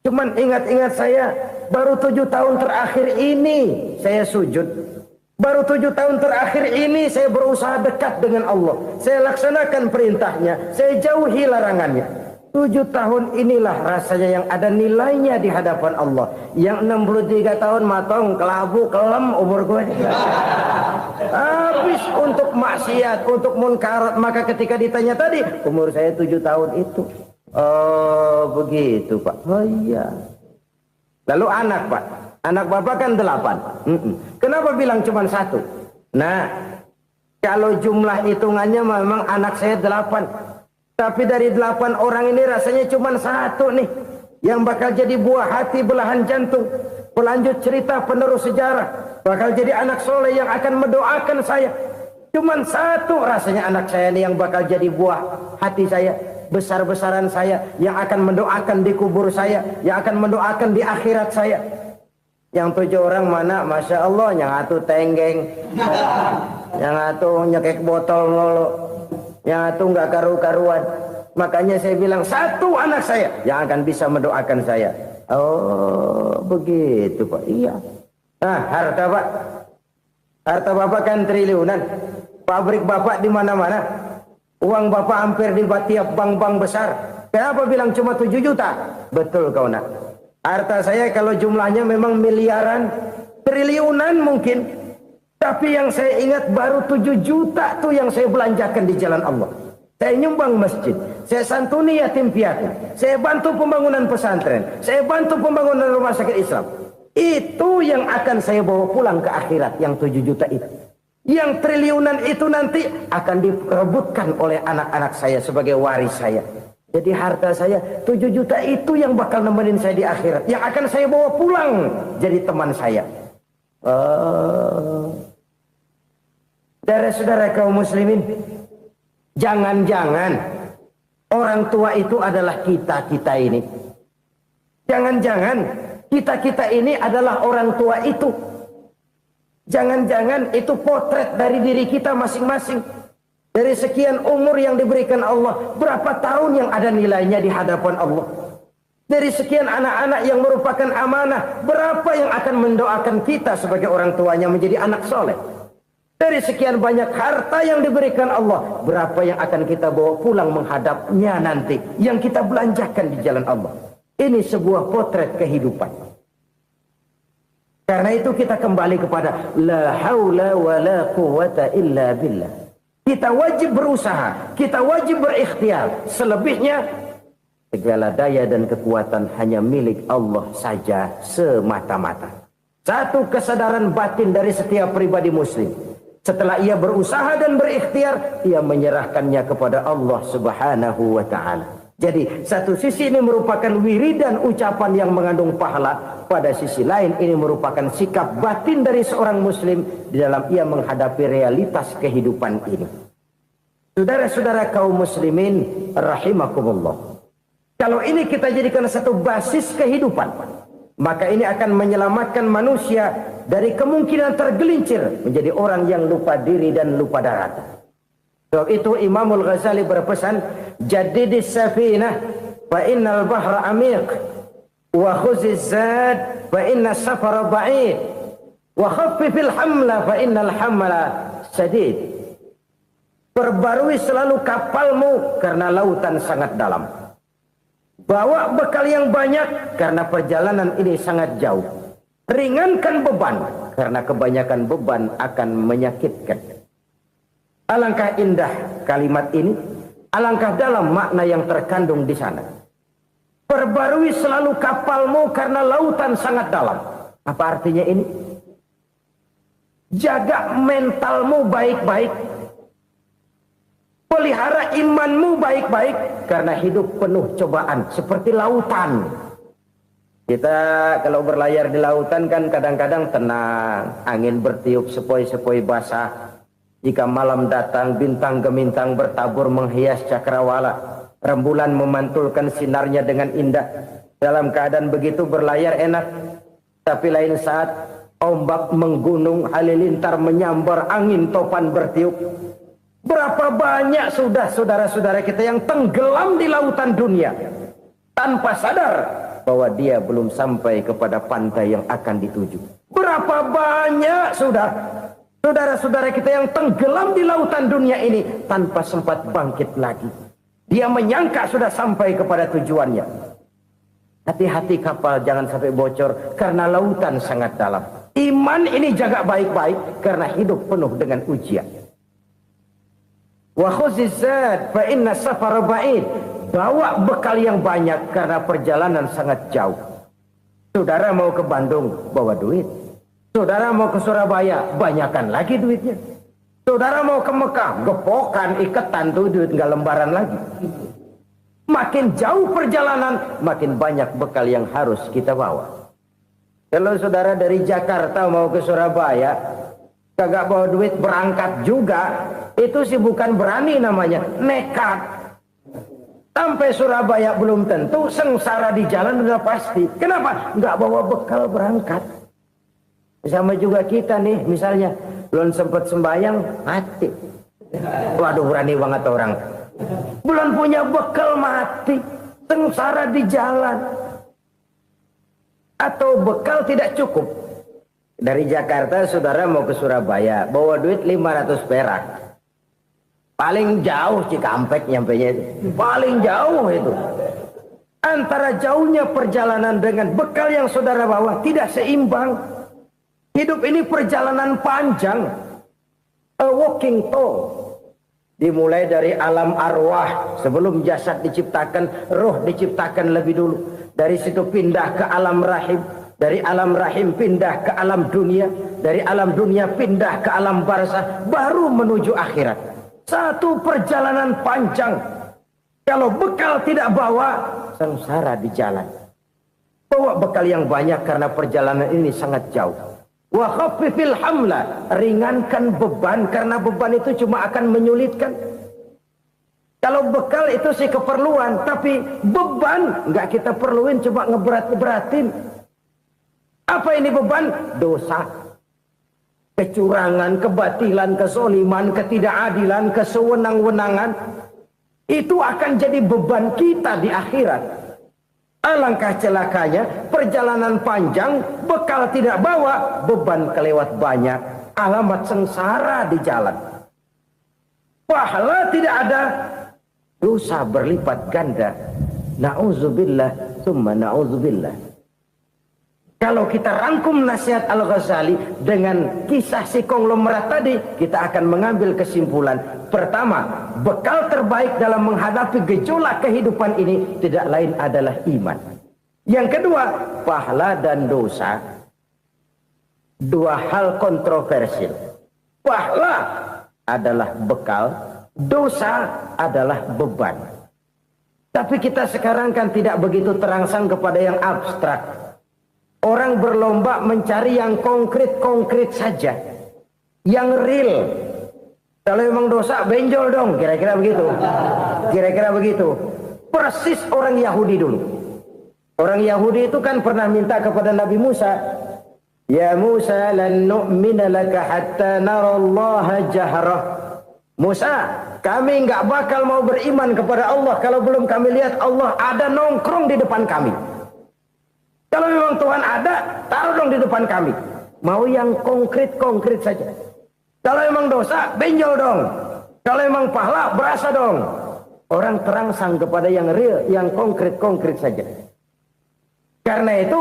Cuman ingat-ingat saya, baru 7 tahun terakhir ini saya sujud. Baru 7 tahun terakhir ini saya berusaha dekat dengan Allah. Saya laksanakan perintahnya, saya jauhi larangannya. 7 tahun inilah rasanya yang ada nilainya di hadapan Allah. Yang 63 tahun matong, kelabu, kelem umur gue. Habis untuk maksiat, untuk munkarat. Maka ketika ditanya tadi, umur saya 7 tahun itu. Oh begitu Pak. Oh iya. Lalu anak Pak. Anak bapak kan 8. Kenapa bilang cuma 1? Nah, kalau jumlah hitungannya memang anak saya 8. Tapi dari 8 orang ini rasanya cuma 1 nih. Yang bakal jadi buah hati, belahan jantung. Pelanjut cerita, penerus sejarah. Bakal jadi anak soleh yang akan mendoakan saya. Cuma 1 rasanya anak saya ini yang bakal jadi buah hati saya. Besar-besaran saya. Yang akan mendoakan di kubur saya. Yang akan mendoakan di akhirat saya. Yang 7 orang mana, Masya Allah, yang atu tenggeng, yang atu nyekek botol mulu, yang atu nggak karu-karuan. Makanya saya bilang 1 anak saya yang akan bisa mendoakan saya. Oh begitu Pak. Iya. Nah harta Pak, harta Bapak kan triliunan, pabrik Bapak di mana-mana, uang Bapak hampir di tiap bank-bank besar. Kenapa bilang cuma 7 juta? Betul kau nak. Harta saya kalau jumlahnya memang miliaran, triliunan mungkin. Tapi yang saya ingat baru 7 juta tuh yang saya belanjakan di jalan Allah. Saya nyumbang masjid, saya santuni yatim piatu, saya bantu pembangunan pesantren, saya bantu pembangunan rumah sakit Islam. Itu yang akan saya bawa pulang ke akhirat, yang 7 juta itu. Yang triliunan itu nanti akan diperebutkan oleh anak-anak saya sebagai waris saya. Jadi harta saya 7 juta itu yang bakal nemenin saya di akhirat. Yang akan saya bawa pulang jadi teman saya. Saudara-saudara kaum muslimin, jangan-jangan orang tua itu adalah kita-kita ini. Jangan-jangan kita-kita ini adalah orang tua itu. Jangan-jangan itu potret dari diri kita masing-masing. Dari sekian umur yang diberikan Allah, berapa tahun yang ada nilainya di hadapan Allah? Dari sekian anak-anak yang merupakan amanah, berapa yang akan mendoakan kita sebagai orang tuanya menjadi anak soleh? Dari sekian banyak harta yang diberikan Allah, berapa yang akan kita bawa pulang menghadapnya nanti, yang kita belanjakan di jalan Allah? Ini sebuah potret kehidupan. Karena itu kita kembali kepada la haula wa la quwata illa billah. Kita wajib berusaha, kita wajib berikhtiar. Selebihnya, segala daya dan kekuatan hanya milik Allah saja semata-mata. Satu kesadaran batin dari setiap pribadi muslim. Setelah ia berusaha dan berikhtiar, ia menyerahkannya kepada Allah Subhanahu wa ta'ala. Jadi, satu sisi ini merupakan wiridan ucapan yang mengandung pahala. Pada sisi lain, ini merupakan sikap batin dari seorang muslim di dalam ia menghadapi realitas kehidupan ini. Saudara-saudara kaum muslimin rahimakumullah. Kalau ini kita jadikan satu basis kehidupan, maka ini akan menyelamatkan manusia dari kemungkinan tergelincir menjadi orang yang lupa diri dan lupa darat. Sebab itu Imamul Ghazali berpesan, jadidis safinah fa innal bahra amiq wa khuziz zad fa inna safara ba'id wa khaffifil hamla fa innal hamla sadid. Perbarui selalu kapalmu karena lautan sangat dalam. Bawa bekal yang banyak karena perjalanan ini sangat jauh. Ringankan beban karena kebanyakan beban akan menyakitkan. Alangkah indah kalimat ini, alangkah dalam makna yang terkandung di sana. Perbarui selalu kapalmu karena lautan sangat dalam. Apa artinya ini? Jaga mentalmu baik-baik. Pelihara imanmu baik-baik karena hidup penuh cobaan seperti lautan. Kita kalau berlayar di lautan kan kadang-kadang tenang, angin bertiup sepoi-sepoi basah. Jika malam datang bintang gemintang bertabur menghias cakrawala, rembulan memantulkan sinarnya dengan indah. Dalam keadaan begitu berlayar enak, tapi lain saat ombak menggunung, halilintar menyambar, angin topan bertiup. Berapa banyak sudah saudara-saudara kita yang tenggelam di lautan dunia tanpa sadar bahwa dia belum sampai kepada pantai yang akan dituju. Berapa banyak sudah Saudara-saudara kita yang tenggelam di lautan dunia ini tanpa sempat bangkit lagi. Dia menyangka sudah sampai kepada tujuannya. Hati-hati kapal jangan sampai bocor karena lautan sangat dalam. Iman ini jaga baik-baik karena hidup penuh dengan ujian. Wa khuzizat fa inna safara ba'id. Bawa bekal yang banyak karena perjalanan sangat jauh. Saudara mau ke Bandung, bawa duit. Saudara mau ke Surabaya, banyakan lagi duitnya. Saudara mau ke Mekah, gepokan, iketan tuh duit nggak lembaran lagi. Makin jauh perjalanan, makin banyak bekal yang harus kita bawa. Kalau saudara dari Jakarta mau ke Surabaya, kagak bawa duit berangkat juga, itu sih bukan berani namanya, nekat. Sampai Surabaya belum tentu, sengsara di jalan udah pasti. Kenapa? Nggak bawa bekal berangkat. Sama juga kita nih, misalnya belum sempat sembahyang, mati. Waduh, berani banget orang. Belum punya bekal, mati. Sengsara di jalan. Atau bekal tidak cukup. Dari Jakarta saudara mau ke Surabaya, bawa duit 500 perak. Paling jauh Cikampek nyampenya itu. Paling jauh itu. Antara jauhnya perjalanan dengan bekal yang saudara bawa tidak seimbang. Hidup ini perjalanan panjang. A walking tour. Dimulai dari alam arwah. Sebelum jasad diciptakan, roh diciptakan lebih dulu. Dari situ pindah ke alam rahim. Dari alam rahim pindah ke alam dunia. Dari alam dunia pindah ke alam barzah. Baru menuju akhirat. Satu perjalanan panjang. Kalau bekal tidak bawa, sengsara di jalan. Bawa bekal yang banyak karena perjalanan ini sangat jauh. Wa khaffifil hamla, ringankan beban karena beban itu cuma akan menyulitkan. Kalau bekal itu sih keperluan, tapi beban nggak kita perluin, cuma ngeberat-beratin. Apa ini beban? Dosa, kecurangan, kebatilan, kezoliman, ketidakadilan, kesewenang-wenangan. Itu akan jadi beban kita di akhirat. Alangkah celakanya, perjalanan panjang, bekal tidak bawa, beban kelewat banyak, alamat sengsara di jalan. Pahala tidak ada, dosa berlipat ganda. Na'udzubillah, summa na'udzubillah. Kalau kita rangkum nasihat Al-Ghazali dengan kisah si konglomerat tadi, kita akan mengambil kesimpulan. Pertama, bekal terbaik dalam menghadapi gejolak kehidupan ini tidak lain adalah iman. Yang kedua, pahala dan dosa. Dua hal kontroversial. Pahala adalah bekal, dosa adalah beban. Tapi kita sekarang kan tidak begitu terangsang kepada yang abstrak. Orang berlomba mencari yang konkret-konkret saja. Yang real. Kalau memang dosa, benjol dong. Kira-kira begitu. Kira-kira begitu. Persis orang Yahudi dulu. Orang Yahudi itu kan pernah minta kepada Nabi Musa. Ya Musa, lan nu'mina laka hatta narallaha jahrah. Musa, kami nggak bakal mau beriman kepada Allah kalau belum kami lihat Allah ada nongkrong di depan kami. Kalau memang Tuhan ada, taruh dong di depan kami. Mau yang konkret-konkret saja. Kalau memang dosa, benjol dong. Kalau memang pahala, berasa dong. Orang terangsang kepada yang real, yang konkret-konkret saja. Karena itu,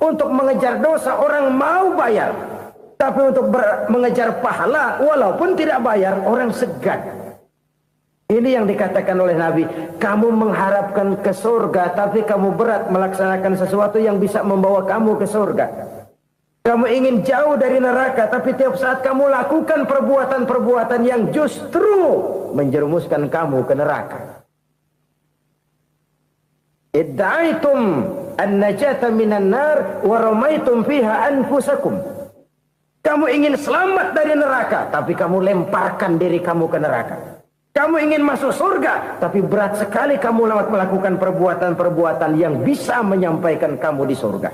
untuk mengejar dosa, orang mau bayar. Tapi untuk mengejar pahala, walaupun tidak bayar, orang segan. Ini yang dikatakan oleh Nabi, kamu mengharapkan ke surga, tapi kamu berat melaksanakan sesuatu yang bisa membawa kamu ke surga. Kamu ingin jauh dari neraka, tapi tiap saat kamu lakukan perbuatan-perbuatan yang justru menjerumuskan kamu ke neraka. Idda'aitum an-najata minan nar wa ramaitum fiha anfusakum. Kamu ingin selamat dari neraka, tapi kamu lemparkan diri kamu ke neraka. Kamu ingin masuk surga, tapi berat sekali kamu melakukan perbuatan-perbuatan yang bisa menyampaikan kamu di surga.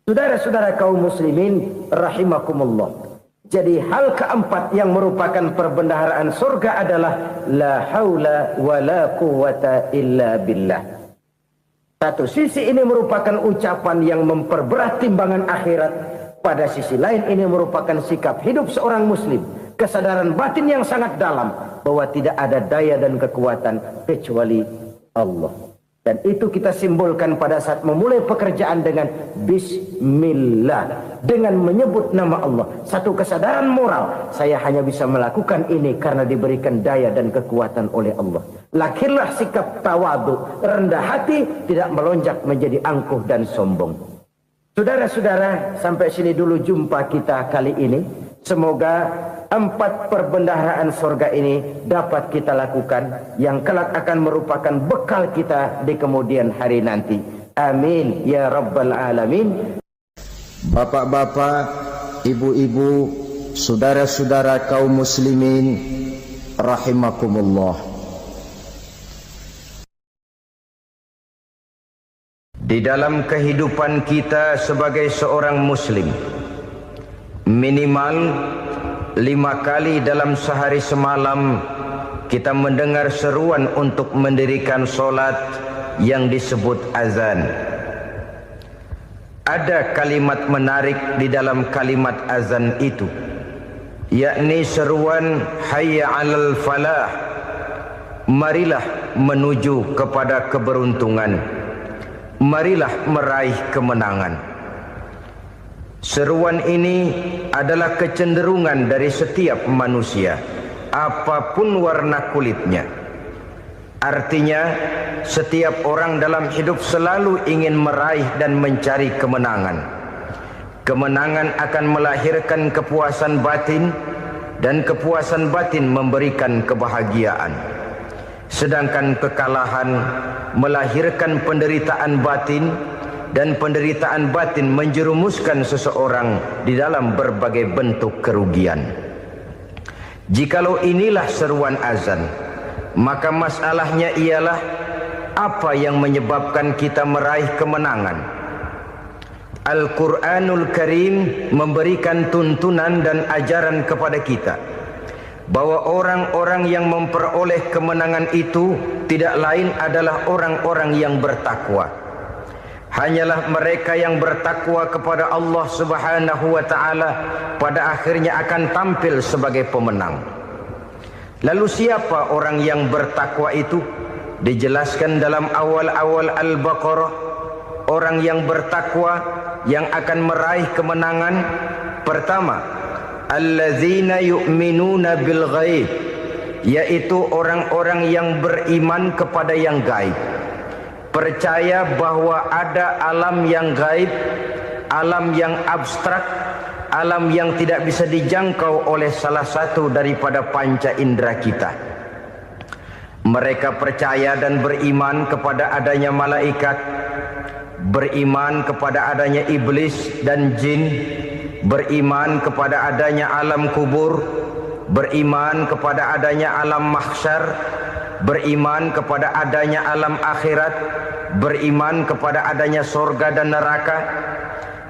Saudara-saudara kaum muslimin, rahimakumullah. Jadi hal keempat yang merupakan perbendaharaan surga adalah la haula wa la quwata illa billah. Satu sisi ini merupakan ucapan yang memperberat timbangan akhirat. Pada sisi lain ini merupakan sikap hidup seorang muslim, kesadaran batin yang sangat dalam bahwa tidak ada daya dan kekuatan kecuali Allah. Dan itu kita simbolkan pada saat memulai pekerjaan dengan Bismillah, dengan menyebut nama Allah. Satu kesadaran moral, saya hanya bisa melakukan ini karena diberikan daya dan kekuatan oleh Allah. Lahirlah sikap tawadu, rendah hati, tidak melonjak menjadi angkuh dan sombong. Saudara-saudara, sampai sini dulu jumpa kita kali ini. Semoga 4 perbendaharaan surga ini dapat kita lakukan, yang kelak akan merupakan bekal kita di kemudian hari nanti. Amin ya rabbal alamin. Bapak-bapak, ibu-ibu, saudara-saudara kaum muslimin rahimakumullah. Di dalam kehidupan kita sebagai seorang muslim, minimal 5 kali dalam sehari semalam kita mendengar seruan untuk mendirikan solat yang disebut azan. Ada kalimat menarik di dalam kalimat azan itu, yakni seruan hayya 'alal falah, marilah menuju kepada keberuntungan, marilah meraih kemenangan. Seruan ini adalah kecenderungan dari setiap manusia, apapun warna kulitnya. Artinya, setiap orang dalam hidup selalu ingin meraih dan mencari kemenangan. Kemenangan akan melahirkan kepuasan batin, dan kepuasan batin memberikan kebahagiaan. Sedangkan kekalahan melahirkan penderitaan batin, dan penderitaan batin menjerumuskan seseorang di dalam berbagai bentuk kerugian. Jikalau inilah seruan azan, maka masalahnya ialah apa yang menyebabkan kita meraih kemenangan. Al-Quranul Karim memberikan tuntunan dan ajaran kepada kita bahwa orang-orang yang memperoleh kemenangan itu tidak lain adalah orang-orang yang bertakwa. Hanyalah mereka yang bertakwa kepada Allah Subhanahu wa ta'ala pada akhirnya akan tampil sebagai pemenang. Lalu siapa orang yang bertakwa itu? Dijelaskan dalam awal-awal Al-Baqarah, orang yang bertakwa yang akan meraih kemenangan. Pertama, allazina yu'minuna bil ghaib, yaitu orang-orang yang beriman kepada yang gaib. Percaya bahwa ada alam yang gaib, alam yang abstrak, alam yang tidak bisa dijangkau oleh salah satu daripada panca indera kita. Mereka percaya dan beriman kepada adanya malaikat, beriman kepada adanya iblis dan jin, beriman kepada adanya alam kubur, beriman kepada adanya alam mahsyar, beriman kepada adanya alam akhirat, beriman kepada adanya surga dan neraka.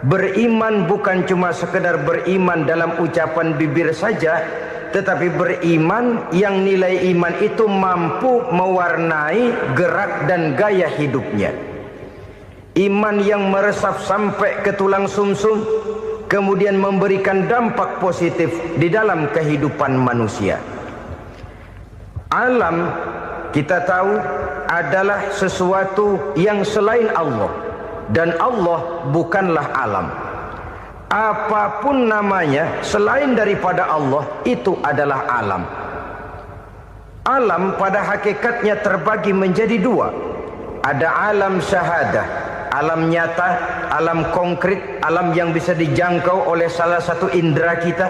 Beriman bukan cuma sekedar beriman dalam ucapan bibir saja, tetapi beriman yang nilai iman itu mampu mewarnai gerak dan gaya hidupnya. Iman yang meresap sampai ke tulang sumsum, kemudian memberikan dampak positif di dalam kehidupan manusia. Alam, kita tahu, adalah sesuatu yang selain Allah, dan Allah bukanlah alam. Apapun namanya selain daripada Allah, itu adalah alam. Alam pada hakikatnya terbagi menjadi 2. Ada alam syahadah, alam nyata, alam konkret, alam yang bisa dijangkau oleh salah satu indera kita.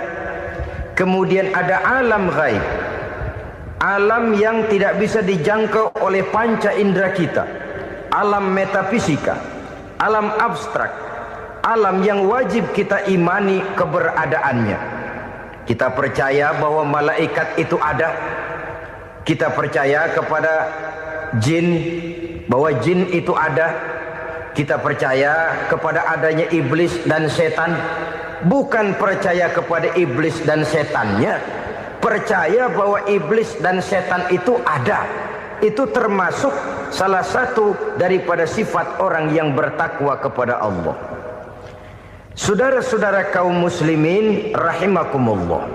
Kemudian ada alam ghaib, alam yang tidak bisa dijangkau oleh panca indera kita, alam metafisika, alam abstrak, alam yang wajib kita imani keberadaannya. Kita percaya bahwa malaikat itu ada, kita percaya kepada jin, bahwa jin itu ada, kita percaya kepada adanya iblis dan setan. Bukan percaya kepada iblis dan setannya, percaya bahwa iblis dan setan itu ada. Itu termasuk salah satu daripada sifat orang yang bertakwa kepada Allah. Saudara-saudara kaum muslimin rahimakumullah,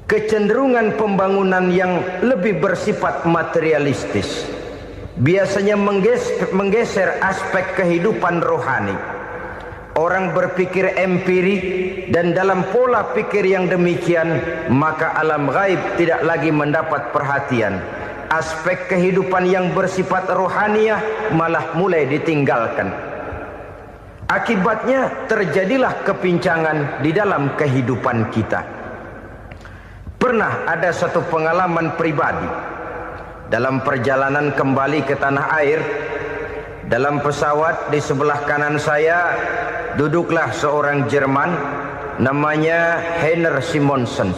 kecenderungan pembangunan yang lebih bersifat materialistis biasanya menggeser aspek kehidupan rohani. Orang berpikir empiri, dan dalam pola pikir yang demikian maka alam gaib tidak lagi mendapat perhatian. Aspek kehidupan yang bersifat rohaniah malah mulai ditinggalkan. Akibatnya terjadilah kepincangan di dalam kehidupan kita. Pernah ada satu pengalaman pribadi dalam perjalanan kembali ke tanah air. Dalam pesawat di sebelah kanan saya duduklah seorang Jerman namanya Heiner Simonsen.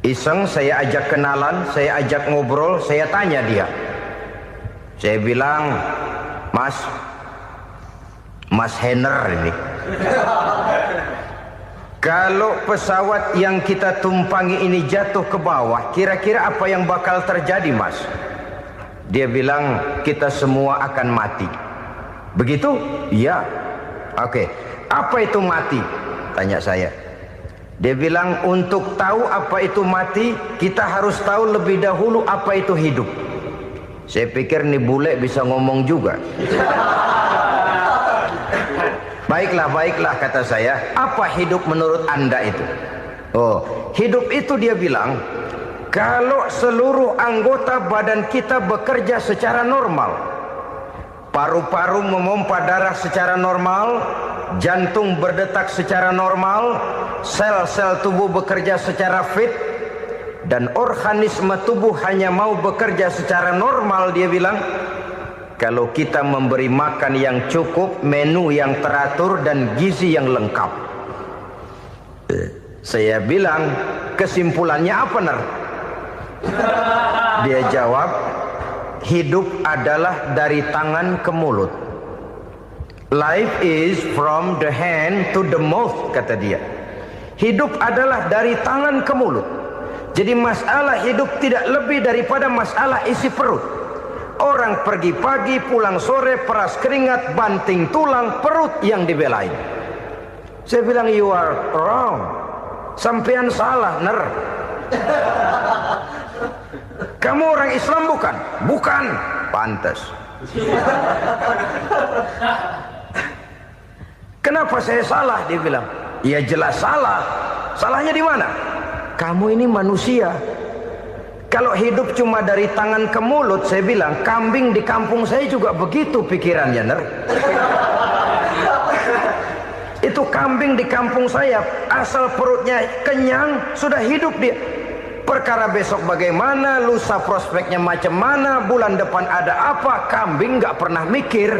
Iseng saya ajak kenalan, saya ajak ngobrol, saya tanya dia. Saya bilang, Mas Heiner ini, kalau pesawat yang kita tumpangi ini jatuh ke bawah, kira-kira apa yang bakal terjadi, Mas? Dia bilang, kita semua akan mati. Begitu? Iya. Oke. Apa itu mati? Tanya saya. Dia bilang, untuk tahu apa itu mati, kita harus tahu lebih dahulu apa itu hidup. Saya pikir nih bule bisa ngomong juga. Baiklah kata saya. Apa hidup menurut Anda itu? Oh, hidup itu dia bilang, kalau seluruh anggota badan kita bekerja secara normal, paru-paru memompa darah secara normal, jantung berdetak secara normal, sel-sel tubuh bekerja secara fit, dan organisme tubuh hanya mau bekerja secara normal, dia bilang, kalau kita memberi makan yang cukup, menu yang teratur, dan gizi yang lengkap. Saya bilang, kesimpulannya apa, Ner? Dia jawab, hidup adalah dari tangan ke mulut. Life is from the hand to the mouth, kata dia. Hidup adalah dari tangan ke mulut. Jadi masalah hidup tidak lebih daripada masalah isi perut. Orang pergi pagi, pulang sore, peras keringat, banting tulang, perut yang dibelain. Saya bilang, you are wrong. Sampean salah, Ner. Kamu orang Islam bukan? Bukan. Pantas. Kenapa saya salah? Dia bilang. Ya jelas salah. Salahnya di mana? Kamu ini manusia. Kalau hidup cuma dari tangan ke mulut, saya bilang, kambing di kampung saya juga begitu pikirannya, Ner. Itu kambing di kampung saya, asal perutnya kenyang, sudah hidup dia. Perkara besok bagaimana, lusa prospeknya macam mana, bulan depan ada apa, kambing nggak pernah mikir.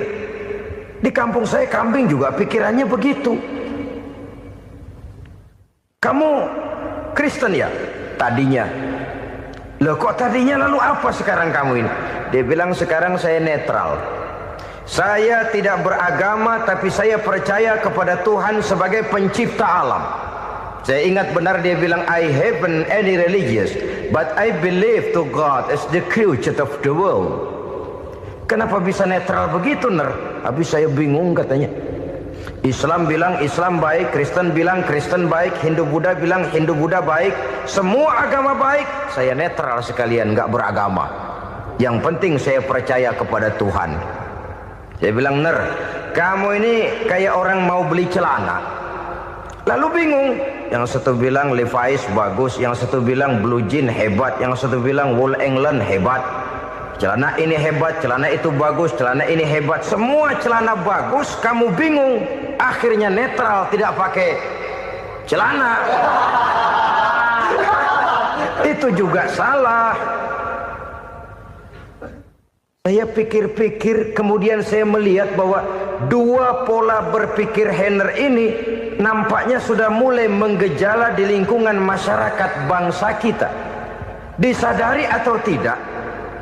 Di kampung saya kambing juga pikirannya begitu. Kamu Kristen ya? Tadinya. Loh kok tadinya, lalu apa sekarang kamu ini? Dia bilang, sekarang saya netral. Saya tidak beragama, tapi saya percaya kepada Tuhan sebagai pencipta alam. Saya ingat benar dia bilang, I haven't any religious, but I believe to God as the creator of the world. Kenapa bisa netral begitu, Ner? Habis saya bingung katanya. Islam bilang Islam baik, Kristen bilang Kristen baik, Hindu Buddha bilang Hindu Buddha baik, semua agama baik. Saya netral sekalian, nggak beragama. Yang penting saya percaya kepada Tuhan. Saya bilang, Ner, kamu ini kayak orang mau beli celana, lalu bingung. Yang satu bilang Levi's bagus, yang satu bilang Blue Jean hebat, yang satu bilang Wool England hebat. Celana ini hebat, celana itu bagus, celana ini hebat. Semua celana bagus, kamu bingung. Akhirnya netral, tidak pakai celana. Itu juga salah. Saya pikir-pikir, kemudian saya melihat bahwa dua pola berpikir Heiner ini nampaknya sudah mulai menggejala di lingkungan masyarakat bangsa kita. Disadari atau tidak,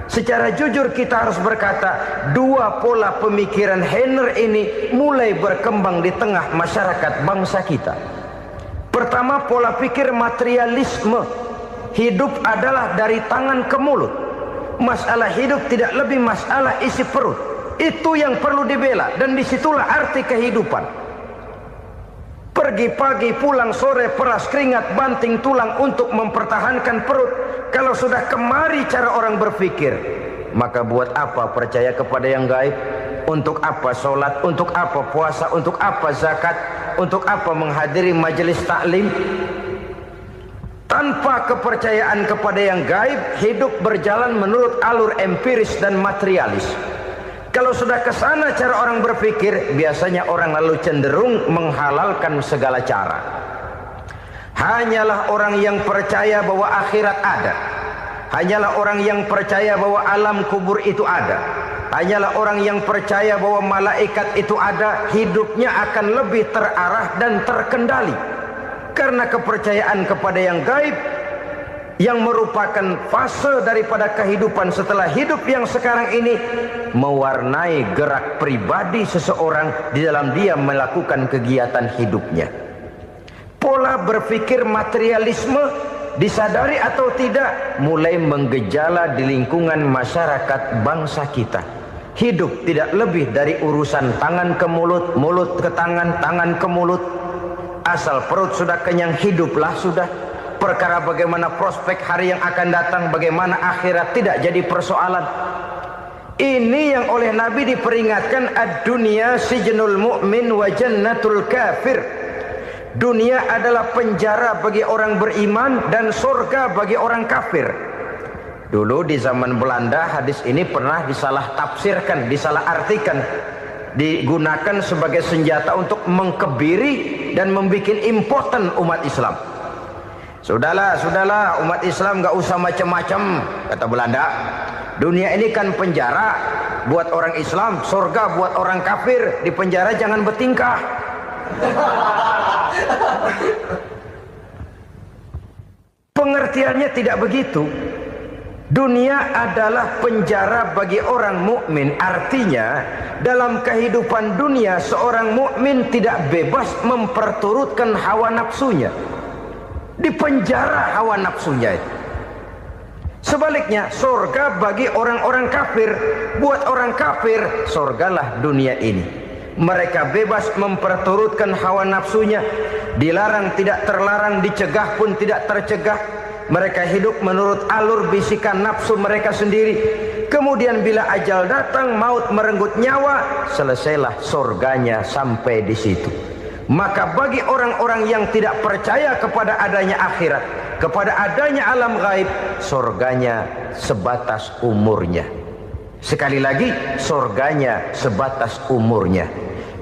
secara jujur kita harus berkata, dua pola pemikiran Heiner ini mulai berkembang di tengah masyarakat bangsa kita. Pertama, pola pikir materialisme. Hidup adalah dari tangan ke mulut. Masalah hidup tidak lebih masalah isi perut. Itu yang perlu dibela, dan disitulah arti kehidupan. Pergi pagi pulang sore, peras keringat banting tulang untuk mempertahankan perut. Kalau sudah kemari cara orang berpikir, maka buat apa percaya kepada yang gaib? Untuk apa sholat? Untuk apa puasa? Untuk apa zakat? Untuk apa menghadiri majelis taklim? Tanpa kepercayaan kepada yang gaib, hidup berjalan menurut alur empiris dan materialis. Kalau sudah ke sana cara orang berpikir, biasanya orang lalu cenderung menghalalkan segala cara. Hanyalah orang yang percaya bahwa akhirat ada, hanyalah orang yang percaya bahwa alam kubur itu ada, hanyalah orang yang percaya bahwa malaikat itu ada, hidupnya akan lebih terarah dan terkendali. Karena kepercayaan kepada yang gaib, yang merupakan fase daripada kehidupan setelah hidup yang sekarang ini, mewarnai gerak pribadi seseorang di dalam dia melakukan kegiatan hidupnya. Pola berpikir materialisme, disadari atau tidak, mulai menggejala di lingkungan masyarakat bangsa kita. Hidup tidak lebih dari urusan tangan ke mulut, mulut ke tangan, tangan ke mulut. Asal perut sudah kenyang, hiduplah sudah. Perkara bagaimana prospek hari yang akan datang, bagaimana akhirat, tidak jadi persoalan. Ini yang oleh Nabi diperingatkan, ad-dunya sijnul mu'min wa jannatul kafir. Dunia adalah penjara bagi orang beriman dan surga bagi orang kafir. Dulu di zaman Belanda hadis ini pernah disalah tafsirkan, disalah artikan, digunakan sebagai senjata untuk mengkebiri dan membuat impoten umat Islam. Sudahlah umat Islam gak usah macam-macam, kata Belanda. Dunia ini kan penjara buat orang Islam, surga buat orang kafir. Di penjara jangan bertingkah. Pengertiannya tidak begitu. Dunia adalah penjara bagi orang mukmin. Artinya dalam kehidupan dunia seorang mukmin tidak bebas memperturutkan hawa nafsunya. Di penjara hawa nafsunya itu. Sebaliknya surga bagi orang-orang kafir. Buat orang kafir surgalah dunia ini. Mereka bebas memperturutkan hawa nafsunya. Dilarang tidak terlarang, dicegah pun tidak tercegah. Mereka hidup menurut alur bisikan nafsu mereka sendiri. Kemudian bila ajal datang, maut merenggut nyawa, selesailah surganya sampai di situ. Maka bagi orang-orang yang tidak percaya kepada adanya akhirat, kepada adanya alam gaib, surganya sebatas umurnya. Sekali lagi, surganya sebatas umurnya.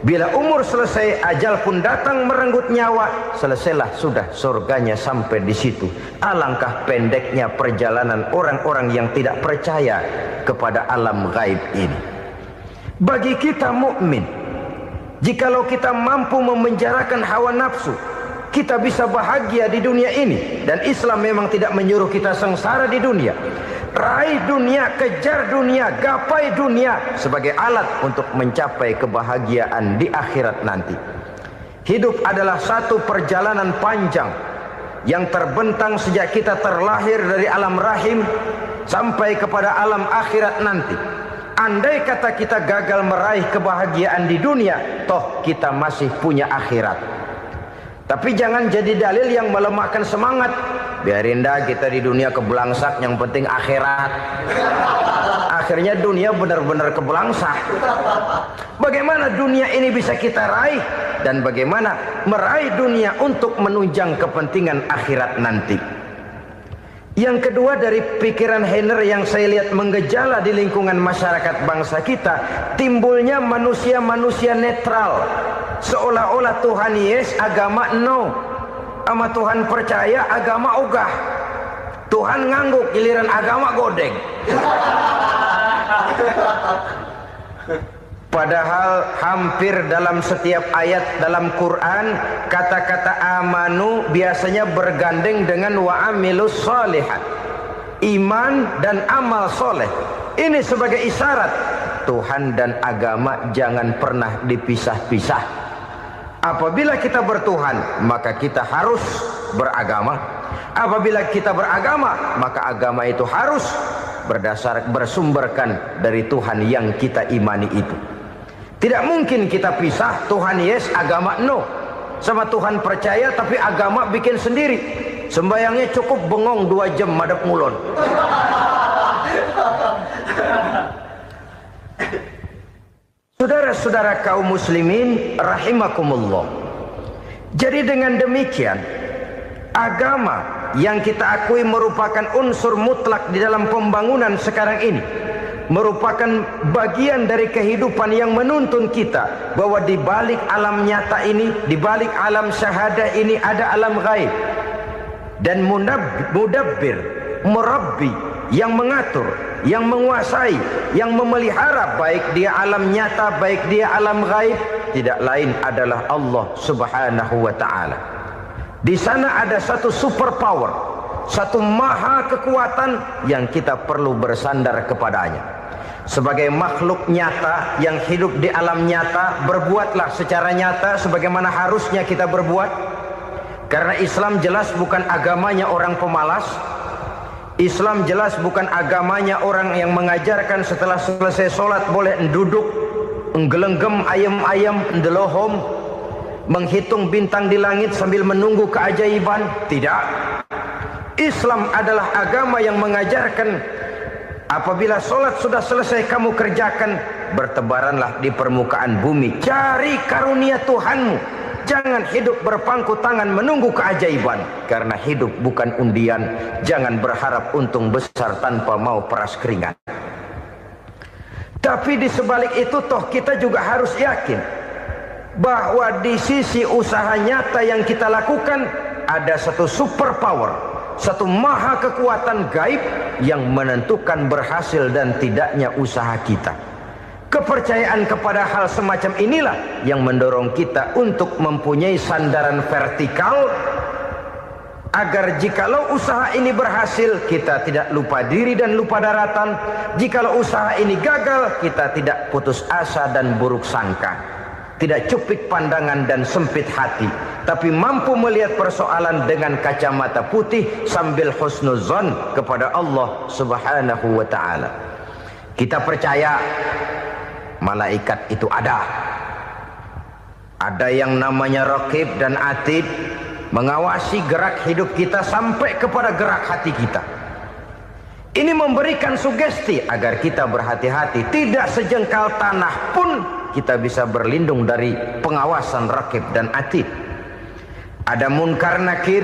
Bila umur selesai, ajal pun datang merenggut nyawa, selesailah sudah surganya sampai di situ. Alangkah pendeknya perjalanan orang-orang yang tidak percaya kepada alam gaib ini. Bagi kita mukmin, jikalau kita mampu memenjarakan hawa nafsu, kita bisa bahagia di dunia ini. Dan Islam memang tidak menyuruh kita sengsara di dunia. Raih dunia, kejar dunia, gapai dunia sebagai alat untuk mencapai kebahagiaan di akhirat nanti. Hidup adalah satu perjalanan panjang yang terbentang sejak kita terlahir dari alam rahim sampai kepada alam akhirat nanti. Andai kata kita gagal meraih kebahagiaan di dunia, toh kita masih punya akhirat. Tapi jangan jadi dalil yang melemahkan semangat. Biarin dah kita di dunia kebelangsak, yang penting akhirat. Akhirnya dunia benar-benar kebelangsak. Bagaimana dunia ini bisa kita raih, dan bagaimana meraih dunia untuk menunjang kepentingan akhirat nanti. Yang kedua, dari pikiran Heiner yang saya lihat menggejala di lingkungan masyarakat bangsa kita, timbulnya manusia-manusia netral. Seolah-olah Tuhan yes, agama no. Sama Tuhan percaya, agama ogah. Tuhan ngangguk, giliran agama godeng. Padahal hampir dalam setiap ayat dalam Quran, kata-kata amanu biasanya bergandeng dengan wa amilus sholihat. Iman dan amal soleh. Ini sebagai isyarat Tuhan dan agama jangan pernah dipisah-pisah. Apabila kita bertuhan, maka kita harus beragama. Apabila kita beragama, maka agama itu harus bersumberkan dari Tuhan yang kita imani itu. Tidak mungkin kita pisah, Tuhan yes, agama no. sama Tuhan percaya tapi agama bikin sendiri. Sembayangnya cukup bengong 2 jam madep ngulon. Saudara-saudara kaum muslimin rahimakumullah. Jadi dengan demikian, agama yang kita akui merupakan unsur mutlak di dalam pembangunan sekarang ini, merupakan bagian dari kehidupan yang menuntun kita bahwa di balik alam nyata ini, di balik alam syahadah ini ada alam gaib. Dan mudabbir, murabbi, yang mengatur, yang menguasai, yang memelihara baik dia alam nyata, baik dia alam gaib, tidak lain adalah Allah Subhanahu wa ta'ala. Di sana ada satu super power, satu maha kekuatan yang kita perlu bersandar kepadanya. Sebagai makhluk nyata yang hidup di alam nyata, berbuatlah secara nyata sebagaimana harusnya kita berbuat. Karena Islam jelas bukan agamanya orang pemalas. Islam jelas bukan agamanya orang yang mengajarkan setelah selesai sholat boleh duduk, nggelenggem ayam-ayam, ndelohom, menghitung bintang di langit sambil menunggu keajaiban. Tidak. Islam adalah agama yang mengajarkan apabila sholat sudah selesai kamu kerjakan, bertebaranlah di permukaan bumi, cari karunia Tuhanmu. Jangan hidup berpangku tangan menunggu keajaiban. Karena hidup bukan undian. Jangan berharap untung besar tanpa mau peras keringat. Tapi di sebalik itu toh kita juga harus yakin bahwa di sisi usaha nyata yang kita lakukan ada satu super power, satu maha kekuatan gaib yang menentukan berhasil dan tidaknya usaha kita. Kepercayaan kepada hal semacam inilah yang mendorong kita untuk mempunyai sandaran vertikal, agar jikalau usaha ini berhasil, kita tidak lupa diri dan lupa daratan. Jikalau usaha ini gagal, kita tidak putus asa dan buruk sangka, tidak cupik pandangan dan sempit hati, tapi mampu melihat persoalan dengan kacamata putih sambil husnuzon kepada Allah Subhanahu wa ta'ala. Kita percaya malaikat itu ada. Ada yang namanya raqib dan atid, mengawasi gerak hidup kita sampai kepada gerak hati kita. Ini memberikan sugesti agar kita berhati-hati. Tidak sejengkal tanah pun kita bisa berlindung dari pengawasan raqib dan atid. Ada munkar nakir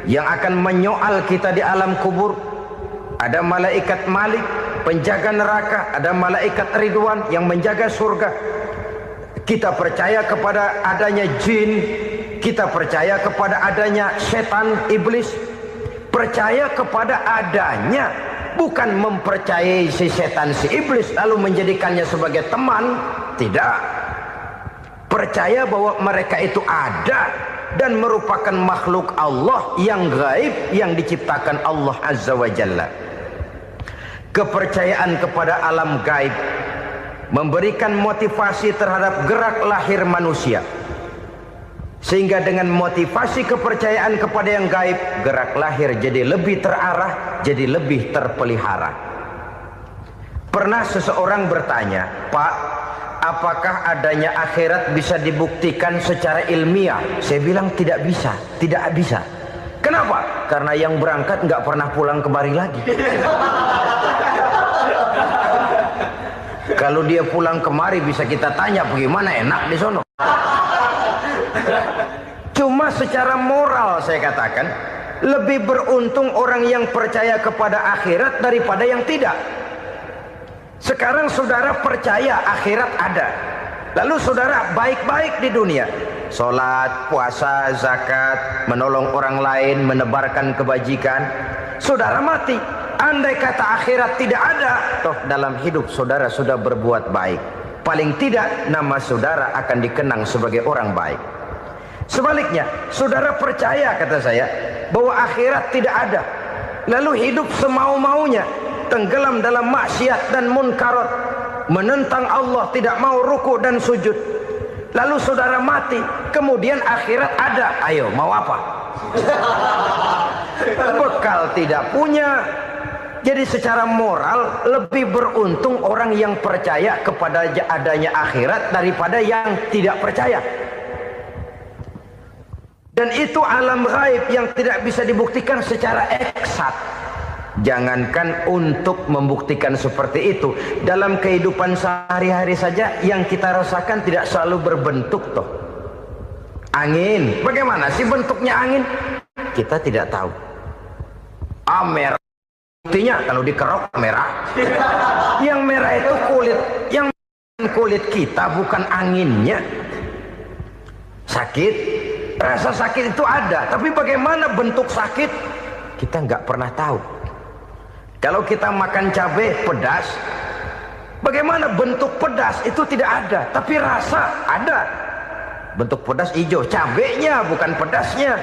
yang akan menyoal kita di alam kubur. Ada malaikat Malik, penjaga neraka. Ada malaikat Ridwan yang menjaga surga. Kita percaya kepada adanya jin, kita percaya kepada adanya setan, iblis. Percaya kepada adanya, bukan mempercayai si setan, si iblis lalu menjadikannya sebagai teman. Tidak. Percaya bahwa mereka itu ada dan merupakan makhluk Allah yang gaib, yang diciptakan Allah Azza wa Jalla. Kepercayaan kepada alam gaib memberikan motivasi terhadap gerak lahir manusia, sehingga dengan motivasi kepercayaan kepada yang gaib, gerak lahir jadi lebih terarah, jadi lebih terpelihara. Pernah seseorang bertanya, "Pak, apakah adanya akhirat bisa dibuktikan secara ilmiah?" Saya bilang tidak bisa, tidak bisa. Kenapa? Karena yang berangkat nggak pernah pulang kembali lagi. Kalau dia pulang kemari bisa kita tanya bagaimana enak di sono. Cuma secara moral saya katakan, lebih beruntung orang yang percaya kepada akhirat daripada yang tidak. Sekarang saudara percaya akhirat ada, lalu saudara baik-baik di dunia, sholat, puasa, zakat, menolong orang lain, menebarkan kebajikan. Saudara mati, andai kata akhirat tidak ada, toh dalam hidup saudara sudah berbuat baik. Paling tidak nama saudara akan dikenang sebagai orang baik. Sebaliknya, saudara percaya, kata saya, bahwa akhirat tidak ada, lalu hidup semau-maunya, tenggelam dalam maksiat dan munkarat, menentang Allah, tidak mau ruku dan sujud. Lalu saudara mati, kemudian akhirat ada. Ayo, mau apa? Bekal tidak punya. Jadi secara moral lebih beruntung orang yang percaya kepada adanya akhirat daripada yang tidak percaya. Dan itu alam gaib yang tidak bisa dibuktikan secara eksat. Jangankan untuk membuktikan seperti itu, dalam kehidupan sehari-hari saja yang kita rasakan tidak selalu berbentuk toh. Angin, bagaimana sih bentuknya angin? Kita tidak tahu. Merah, buktinya kalau dikerok merah. Yang merah itu kulit, yang kulit kita bukan anginnya. Sakit, rasa sakit itu ada, tapi bagaimana bentuk sakit kita nggak pernah tahu. Kalau kita makan cabai pedas, bagaimana bentuk pedas itu tidak ada, tapi rasa ada. Bentuk pedas hijau, cabenya bukan pedasnya.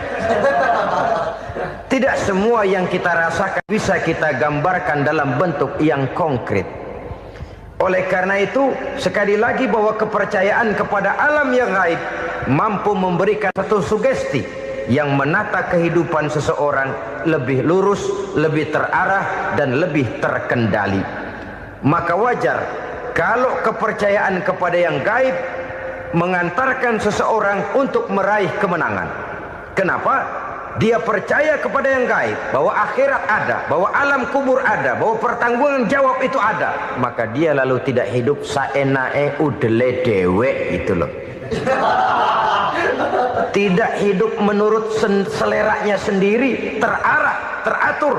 Tidak semua yang kita rasakan bisa kita gambarkan dalam bentuk yang konkret. Oleh karena itu, sekali lagi bahwa kepercayaan kepada alam yang gaib mampu memberikan satu sugesti yang menata kehidupan seseorang lebih lurus, lebih terarah, dan lebih terkendali. Maka wajar kalau kepercayaan kepada yang gaib mengantarkan seseorang untuk meraih kemenangan. Kenapa? Dia percaya kepada yang gaib, bahwa akhirat ada, bahwa alam kubur ada, bahwa pertanggungan jawab itu ada. Maka dia lalu tidak hidup saenae udele dewe, itu loh. Tidak hidup menurut seleranya sendiri, terarah, teratur.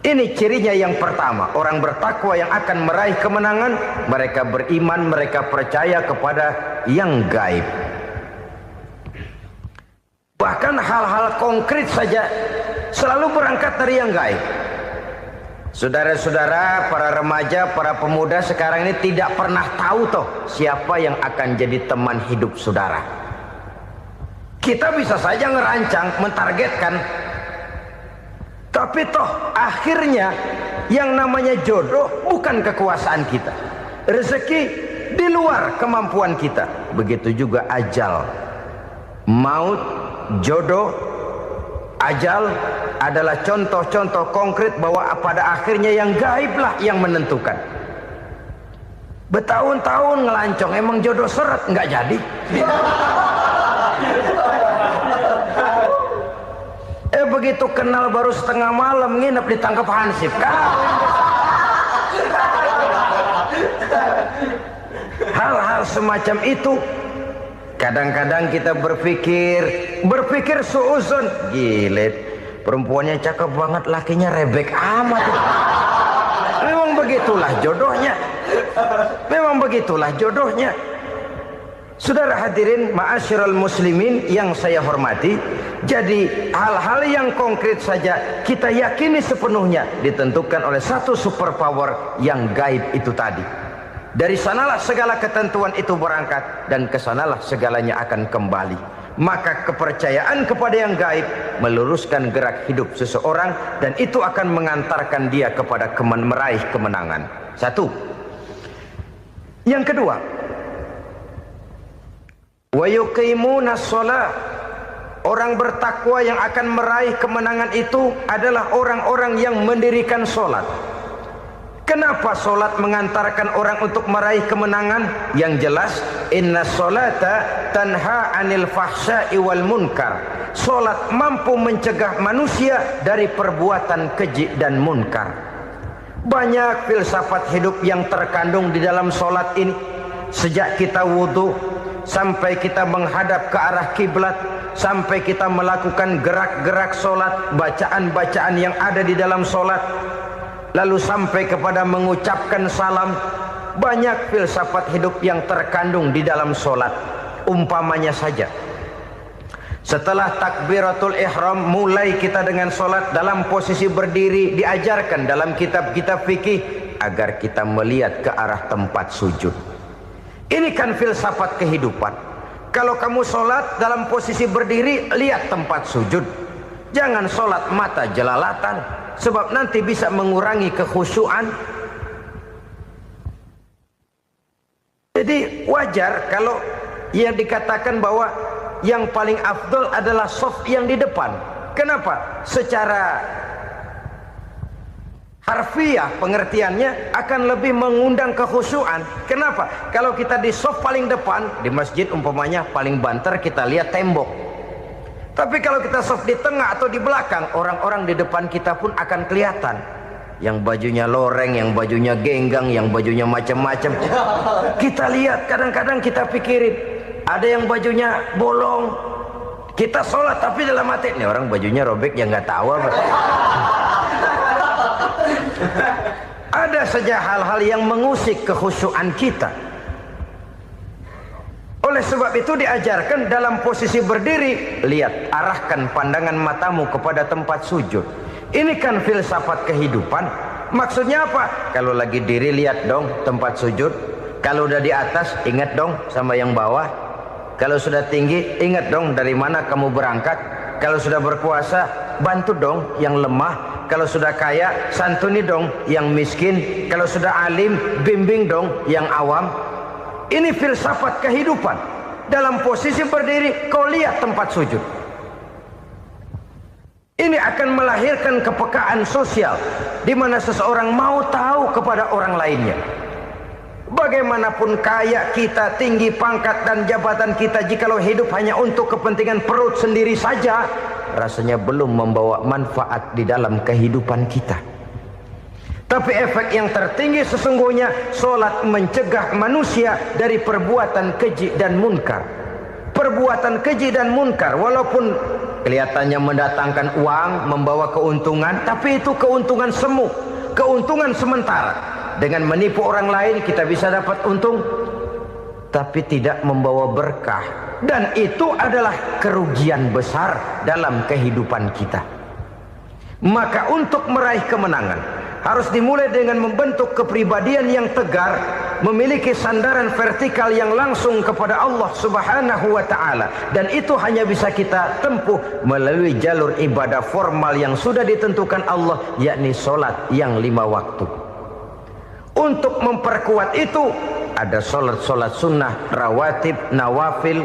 Ini cirinya yang pertama. Orang bertakwa yang akan meraih kemenangan, mereka beriman, mereka percaya kepada yang gaib. Bahkan hal-hal konkret saja selalu berangkat dari yang gaib. Saudara-saudara, para remaja, para pemuda sekarang ini tidak pernah tahu toh siapa yang akan jadi teman hidup saudara. Kita bisa saja ngerancang, mentargetkan, tapi toh akhirnya yang namanya jodoh bukan kekuasaan kita. Rezeki di luar kemampuan kita. Begitu juga ajal, maut, jodoh, ajal adalah contoh-contoh konkret bahwa pada akhirnya yang gaiblah yang menentukan. Bertahun-tahun ngelancong, emang jodoh seret nggak jadi. Begitu kenal baru setengah malam nginep ditangkap hansip kan. Hal-hal semacam itu kadang-kadang kita berpikir suuzon, gile, perempuannya cakep banget, lakinya rebek amat. Memang begitulah jodohnya. Memang begitulah jodohnya. Saudara hadirin ma'asyiral muslimin yang saya hormati, jadi hal-hal yang konkret saja kita yakini sepenuhnya ditentukan oleh satu superpower yang gaib itu tadi. Dari sanalah segala ketentuan itu berangkat dan kesanalah segalanya akan kembali. Maka kepercayaan kepada yang gaib meluruskan gerak hidup seseorang dan itu akan mengantarkan dia kepada meraih kemenangan. Satu. Yang kedua, wa yuqimunas shalah. Orang bertakwa yang akan meraih kemenangan itu adalah orang-orang yang mendirikan sholat. Kenapa sholat mengantarkan orang untuk meraih kemenangan? Yang jelas, inna sholata tanha anil fahsya'i wal munkar. Sholat mampu mencegah manusia dari perbuatan keji dan munkar. Banyak filsafat hidup yang terkandung di dalam sholat ini. Sejak kita wudhu sampai kita menghadap ke arah kiblat, sampai kita melakukan gerak-gerak sholat, bacaan-bacaan yang ada di dalam sholat, lalu sampai kepada mengucapkan salam. Banyak filsafat hidup yang terkandung di dalam sholat. Umpamanya saja, setelah takbiratul ihram mulai kita dengan sholat dalam posisi berdiri, diajarkan dalam kitab-kitab fikih agar kita melihat ke arah tempat sujud. Ini kan filsafat kehidupan. Kalau kamu sholat dalam posisi berdiri, lihat tempat sujud. Jangan sholat mata jelalatan, sebab nanti bisa mengurangi kekhusyuan. Jadi wajar kalau yang dikatakan bahwa yang paling afdol adalah shaf yang di depan. Kenapa? Secara harfiah pengertiannya akan lebih mengundang kekhusyuan. Kenapa? Kalau kita di shaf paling depan di masjid umpamanya paling banter kita lihat tembok. Tapi kalau kita soft di tengah atau di belakang, orang-orang di depan kita pun akan kelihatan. Yang bajunya loreng, yang bajunya genggang, yang bajunya macam-macam. Kita lihat, kadang-kadang kita pikirin, ada yang bajunya bolong. Kita sholat tapi dalam hati, ini orang bajunya robek, yang nggak tahu apa. Ada saja hal-hal yang mengusik kekhusyuan kita. Oleh sebab itu diajarkan dalam posisi berdiri, lihat, arahkan pandangan matamu kepada tempat sujud. Ini kan filsafat kehidupan. Maksudnya apa? Kalau lagi diri, lihat dong tempat sujud. Kalau udah di atas, ingat dong sama yang bawah. Kalau sudah tinggi, ingat dong dari mana kamu berangkat. Kalau sudah berkuasa, bantu dong yang lemah. Kalau sudah kaya, santuni dong yang miskin. Kalau sudah alim, bimbing dong yang awam. Ini filsafat kehidupan. Dalam posisi berdiri, kau lihat tempat sujud. Ini akan melahirkan kepekaan sosial, di mana seseorang mau tahu kepada orang lainnya. Bagaimanapun kaya kita, tinggi pangkat dan jabatan kita, jikalau hidup hanya untuk kepentingan perut sendiri saja, rasanya belum membawa manfaat di dalam kehidupan kita. Tapi efek yang tertinggi sesungguhnya, solat mencegah manusia dari perbuatan keji dan munkar. Perbuatan keji dan munkar, walaupun kelihatannya mendatangkan uang, membawa keuntungan, tapi itu keuntungan semu, keuntungan sementara. Dengan menipu orang lain kita bisa dapat untung, tapi tidak membawa berkah. Dan itu adalah kerugian besar dalam kehidupan kita. Maka untuk meraih kemenangan, harus dimulai dengan membentuk kepribadian yang tegar, memiliki sandaran vertikal yang langsung kepada Allah Subhanahu wa ta'ala. Dan itu hanya bisa kita tempuh melalui jalur ibadah formal yang sudah ditentukan Allah, yakni solat yang 5 waktu. Untuk memperkuat itu, ada solat-solat sunnah, rawatib, nawafil,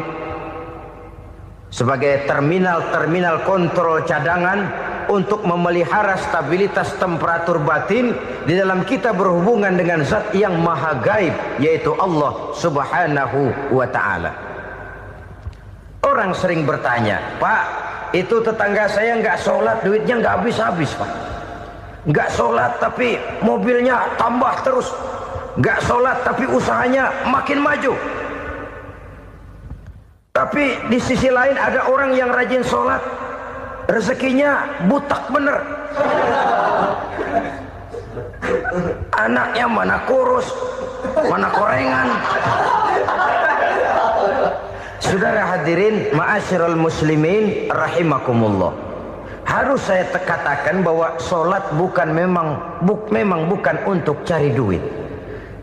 sebagai terminal-terminal kontrol cadangan untuk memelihara stabilitas temperatur batin di dalam kita berhubungan dengan zat yang maha gaib, yaitu Allah Subhanahu wa ta'ala. Orang sering bertanya, Pak, itu tetangga saya nggak sholat, duitnya nggak habis-habis, Pak. Nggak sholat tapi mobilnya tambah terus. Nggak sholat tapi usahanya makin maju. Tapi di sisi lain ada orang yang rajin sholat, rezekinya butak bener. Anaknya mana kurus, mana korengan. Saudara hadirin, ma'asyiral muslimin rahimakumullah. Harus saya katakan bahwa solat memang bukan untuk cari duit.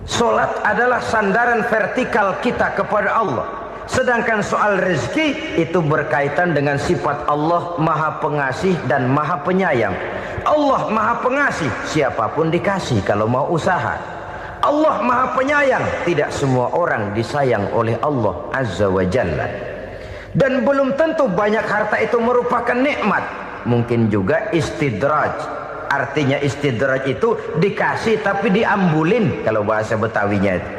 Solat adalah sandaran vertikal kita kepada Allah. Sedangkan soal rezeki itu berkaitan dengan sifat Allah Maha Pengasih dan Maha Penyayang. Allah Maha Pengasih, siapapun dikasih kalau mau usaha. Allah Maha Penyayang, tidak semua orang disayang oleh Allah Azza wa Jalla. Dan belum tentu banyak harta itu merupakan nikmat. Mungkin juga istidraj. Artinya istidraj itu dikasih tapi diambulin, kalau bahasa Betawinya itu.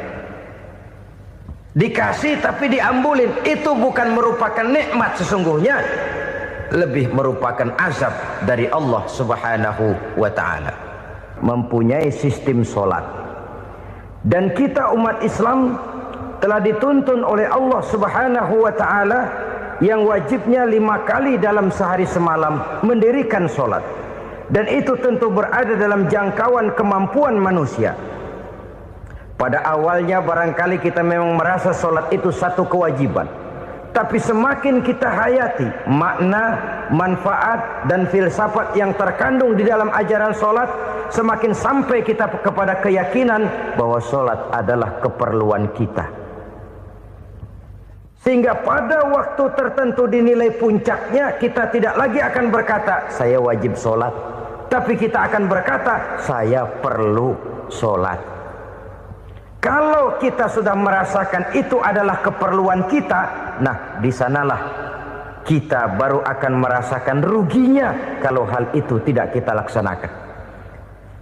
Dikasih tapi diambulin, itu bukan merupakan nikmat sesungguhnya, lebih merupakan azab dari Allah Subhanahu wa ta'ala. Mempunyai sistem solat, dan kita umat Islam telah dituntun oleh Allah Subhanahu wa ta'ala yang wajibnya 5 kali dalam sehari semalam mendirikan solat. Dan itu tentu berada dalam jangkauan kemampuan manusia. Pada awalnya barangkali kita memang merasa solat itu satu kewajiban. Tapi semakin kita hayati makna, manfaat dan filsafat yang terkandung di dalam ajaran solat, semakin sampai kita kepada keyakinan bahwa solat adalah keperluan kita. Sehingga pada waktu tertentu dinilai puncaknya, kita tidak lagi akan berkata saya wajib solat, tapi kita akan berkata saya perlu solat. Kalau kita sudah merasakan itu adalah keperluan kita, nah di sanalah kita baru akan merasakan ruginya kalau hal itu tidak kita laksanakan.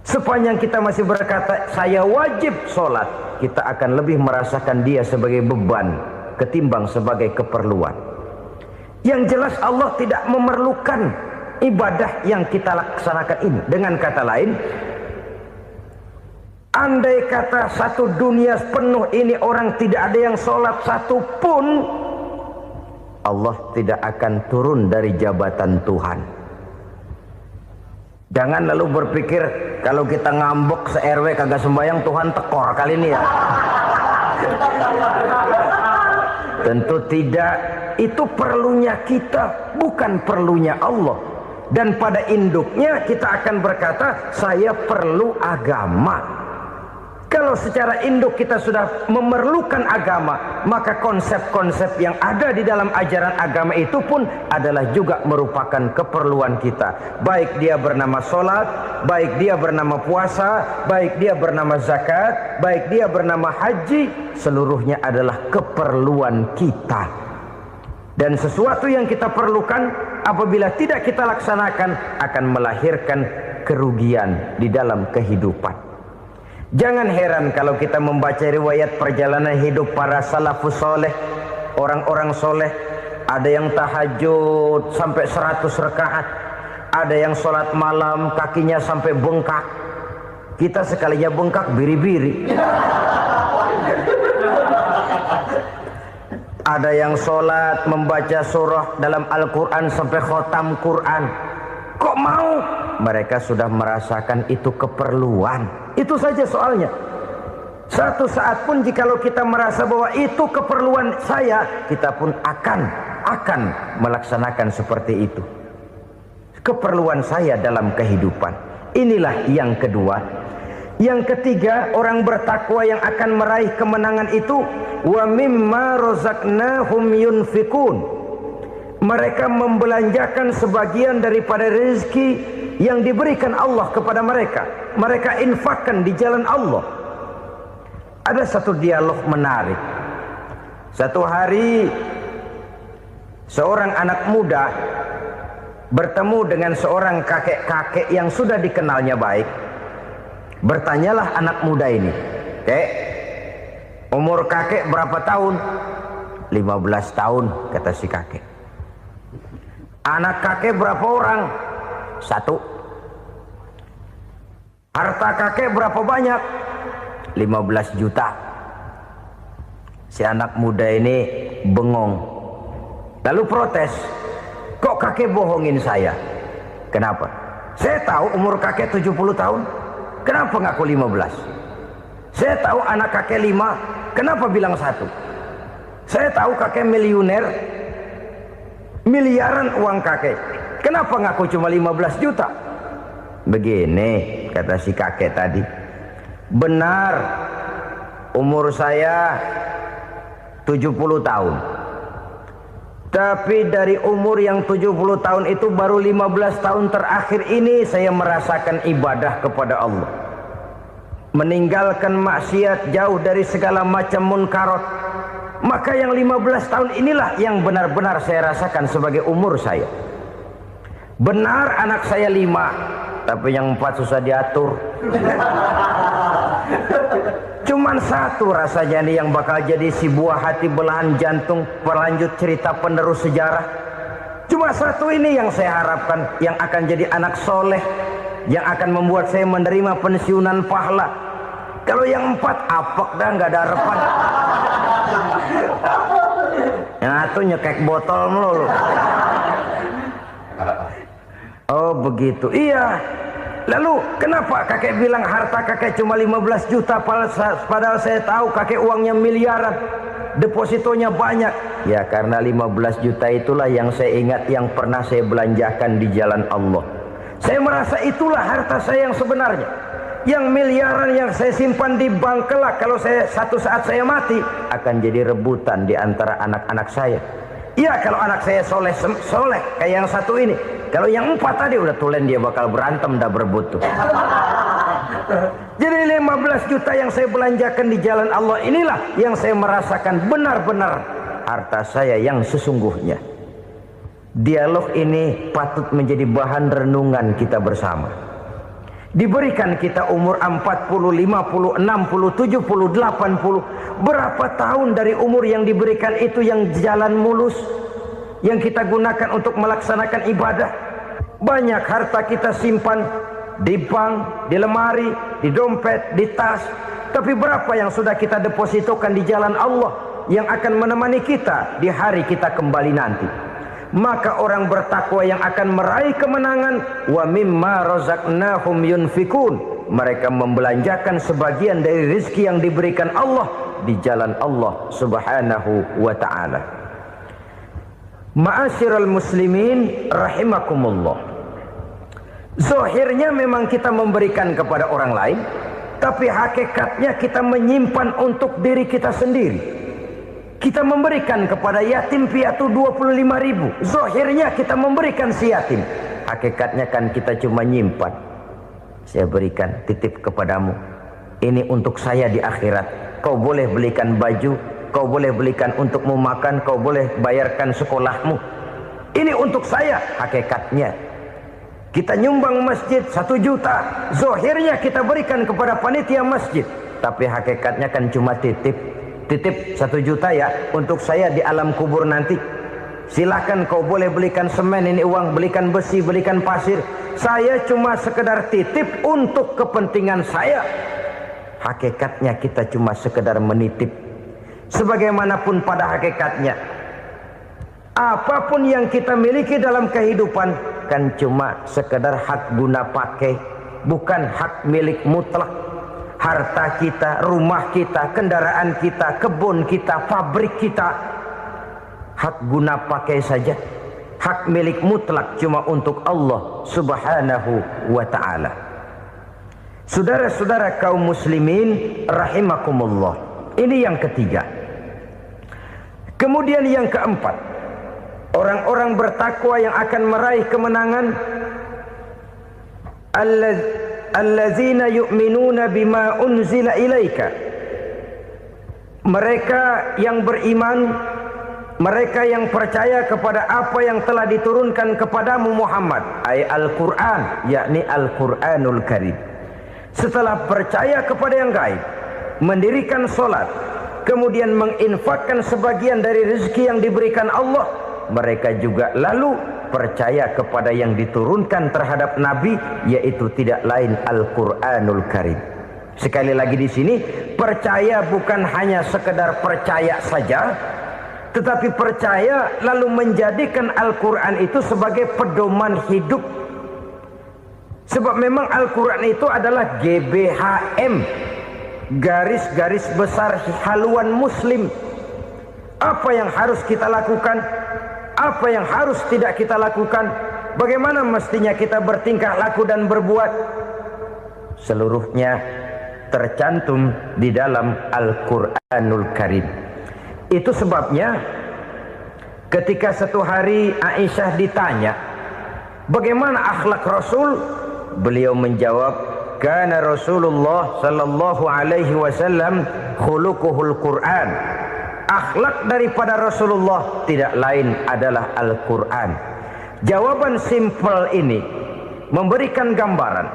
Sepanjang kita masih berkata saya wajib sholat, kita akan lebih merasakan dia sebagai beban ketimbang sebagai keperluan. Yang jelas Allah tidak memerlukan ibadah yang kita laksanakan ini. Dengan kata lain, andai kata satu dunia penuh ini orang tidak ada yang sholat satu pun, Allah tidak akan turun dari jabatan Tuhan. Jangan lalu berpikir kalau kita ngambek se-RW kagak sembahyang Tuhan tekor kali ini ya. Tentu tidak. Itu perlunya kita, bukan perlunya Allah. Dan pada induknya kita akan berkata, saya perlu agama. Kalau secara induk kita sudah memerlukan agama, maka konsep-konsep yang ada di dalam ajaran agama itu pun adalah juga merupakan keperluan kita. Baik dia bernama sholat, baik dia bernama puasa, baik dia bernama zakat, baik dia bernama haji, seluruhnya adalah keperluan kita. Dan sesuatu yang kita perlukan apabila tidak kita laksanakan akan melahirkan kerugian di dalam kehidupan. Jangan heran kalau kita membaca riwayat perjalanan hidup para salafus soleh, orang-orang soleh. Ada yang tahajud sampai 100 rakaat, ada yang sholat malam kakinya sampai bengkak. Kita sekalinya bengkak biri-biri. Ada yang sholat membaca surah dalam Al-Quran sampai khotam Quran. Kok mau? Mereka sudah merasakan itu keperluan. Itu saja soalnya. Satu saat pun jikalau kita merasa bahwa itu keperluan saya, kita pun akan melaksanakan seperti itu. Keperluan saya dalam kehidupan. Inilah yang kedua. Yang ketiga, orang bertakwa yang akan meraih kemenangan itu, wa mimma razaqnahum yunfikun. Mereka membelanjakan sebagian daripada rezeki yang diberikan Allah kepada mereka. Mereka infakkan di jalan Allah. Ada satu dialog menarik. Satu hari seorang anak muda bertemu dengan seorang kakek-kakek yang sudah dikenalnya baik. Bertanyalah anak muda ini, "Kek, umur kakek berapa tahun?" 15 tahun, kata si kakek. "Anak kakek berapa orang?" 1. "Harta kakek berapa banyak?" 15 juta. Si anak muda ini bengong. Lalu protes, "Kok kakek bohongin saya?" "Kenapa?" "Saya tahu umur kakek 70 tahun. Kenapa ngaku 15? Saya tahu anak kakek 5. Kenapa bilang 1? Saya tahu kakek miliuner, miliaran uang kakek. Kenapa ngaku cuma 15 juta? Begini, kata si kakek tadi. Benar, umur saya 70 tahun. Tapi dari umur yang 70 tahun itu baru 15 tahun terakhir ini saya merasakan ibadah kepada Allah. Meninggalkan maksiat, jauh dari segala macam munkarat. Maka yang 15 tahun inilah yang benar-benar saya rasakan sebagai umur saya. Benar anak saya 5, tapi yang 4 susah diatur. Cuman 1 rasanya nih yang bakal jadi si buah hati belahan jantung pelanjut cerita penerus sejarah. Cuma 1 ini yang saya harapkan, yang akan jadi anak soleh, yang akan membuat saya menerima pensiunan pahala. Kalau yang 4 apek dah, nggak ada harapan. Yang 1 nyekek botol melulu. Oh begitu, iya. Lalu kenapa kakek bilang harta kakek cuma 15 juta padahal saya tahu kakek uangnya miliaran, depositonya banyak? Ya karena 15 juta itulah yang saya ingat yang pernah saya belanjakan di jalan Allah. Saya merasa itulah harta saya yang sebenarnya. Yang miliaran yang saya simpan di bank kelak kalau satu saat saya mati akan jadi rebutan di antara anak-anak saya. Iya kalau anak saya soleh kayak yang 1 ini. Kalau yang 4 tadi udah tulen dia bakal berantem dah berebut tuh. Jadi 15 juta yang saya belanjakan di jalan Allah inilah yang saya merasakan benar-benar harta saya yang sesungguhnya. Dialog ini patut menjadi bahan renungan kita bersama. Diberikan kita umur 40, 50, 60, 70, 80. Berapa tahun dari umur yang diberikan itu yang jalan mulus? yang kita gunakan untuk melaksanakan ibadah. Banyak harta kita simpan di bank, di lemari, di dompet, di tas. Tapi berapa yang sudah kita depositokan di jalan Allah yang akan menemani kita di hari kita kembali nanti? Maka orang bertakwa yang akan meraih kemenangan, wa mimma razaqnahum yunfikun, mereka membelanjakan sebagian dari rezeki yang diberikan Allah di jalan Allah Subhanahu wa ta'ala. Ma'asyiral muslimin rahimakumullah. Zahirnya memang kita memberikan kepada orang lain, tapi hakikatnya kita menyimpan untuk diri kita sendiri. Kita memberikan kepada yatim piatu 25.000. Zahirnya kita memberikan si yatim, hakikatnya kan kita cuma nyimpan. Saya berikan, titip kepadamu, ini untuk saya di akhirat. Kau boleh belikan baju, kau boleh belikan untukmu makan, kau boleh bayarkan sekolahmu. Ini untuk saya. Hakikatnya kita nyumbang masjid 1 juta, zahirnya kita berikan kepada panitia masjid, tapi hakikatnya kan cuma titip 1 juta ya, untuk saya di alam kubur nanti. Silahkan kau boleh belikan semen, ini uang, belikan besi, belikan pasir. Saya cuma sekedar titip untuk kepentingan saya. Hakikatnya kita cuma sekedar menitip. Sebagaimanapun pada hakikatnya, apapun yang kita miliki dalam kehidupan kan cuma sekedar hak guna pakai, bukan hak milik mutlak. Harta kita, rumah kita, kendaraan kita, kebun kita, pabrik kita, hak guna pakai saja. Hak milik mutlak cuma untuk Allah Subhanahu wa ta'ala. Saudara-saudara kaum muslimin rahimakumullah. Ini yang ketiga. Kemudian yang keempat, orang-orang bertakwa yang akan meraih kemenangan, allazina yu'minuna bima unzila ilaika. Mereka yang beriman, mereka yang percaya kepada apa yang telah diturunkan kepadamu Muhammad, ay Al-Quran, yakni Al-Quranul Karim. Setelah percaya kepada yang gaib, mendirikan solat, kemudian menginfakkan sebagian dari rezeki yang diberikan Allah, mereka juga lalu percaya kepada yang diturunkan terhadap Nabi, yaitu tidak lain Al-Quranul Karim. Sekali lagi di sini, percaya bukan hanya sekedar percaya saja, tetapi percaya lalu menjadikan Al-Quran itu sebagai pedoman hidup. Sebab memang Al-Quran itu adalah GBHM, garis-garis besar haluan muslim. Apa yang harus kita lakukan, apa yang harus tidak kita lakukan, bagaimana mestinya kita bertingkah laku dan berbuat, seluruhnya tercantum di dalam Al-Quranul Karim. Itu sebabnya ketika satu hari Aisyah ditanya bagaimana akhlak Rasul, beliau menjawab, kana Rasulullah sallallahu alaihi wasallam khuluquhul Quran. Akhlak daripada Rasulullah tidak lain adalah Al-Quran. Jawaban simpel ini memberikan gambaran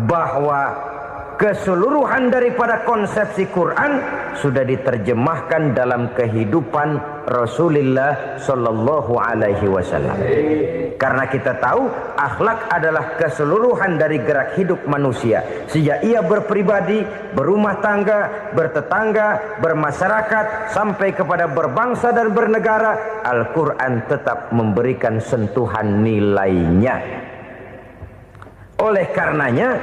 bahwa keseluruhan daripada konsepsi Quran sudah diterjemahkan dalam kehidupan Rasulullah sallallahu alaihi wasallam. Karena kita tahu akhlak adalah keseluruhan dari gerak hidup manusia. Sejak ia berpribadi, berumah tangga, bertetangga, bermasyarakat, sampai kepada berbangsa dan bernegara, Al-Quran tetap memberikan sentuhan nilainya. Oleh karenanya,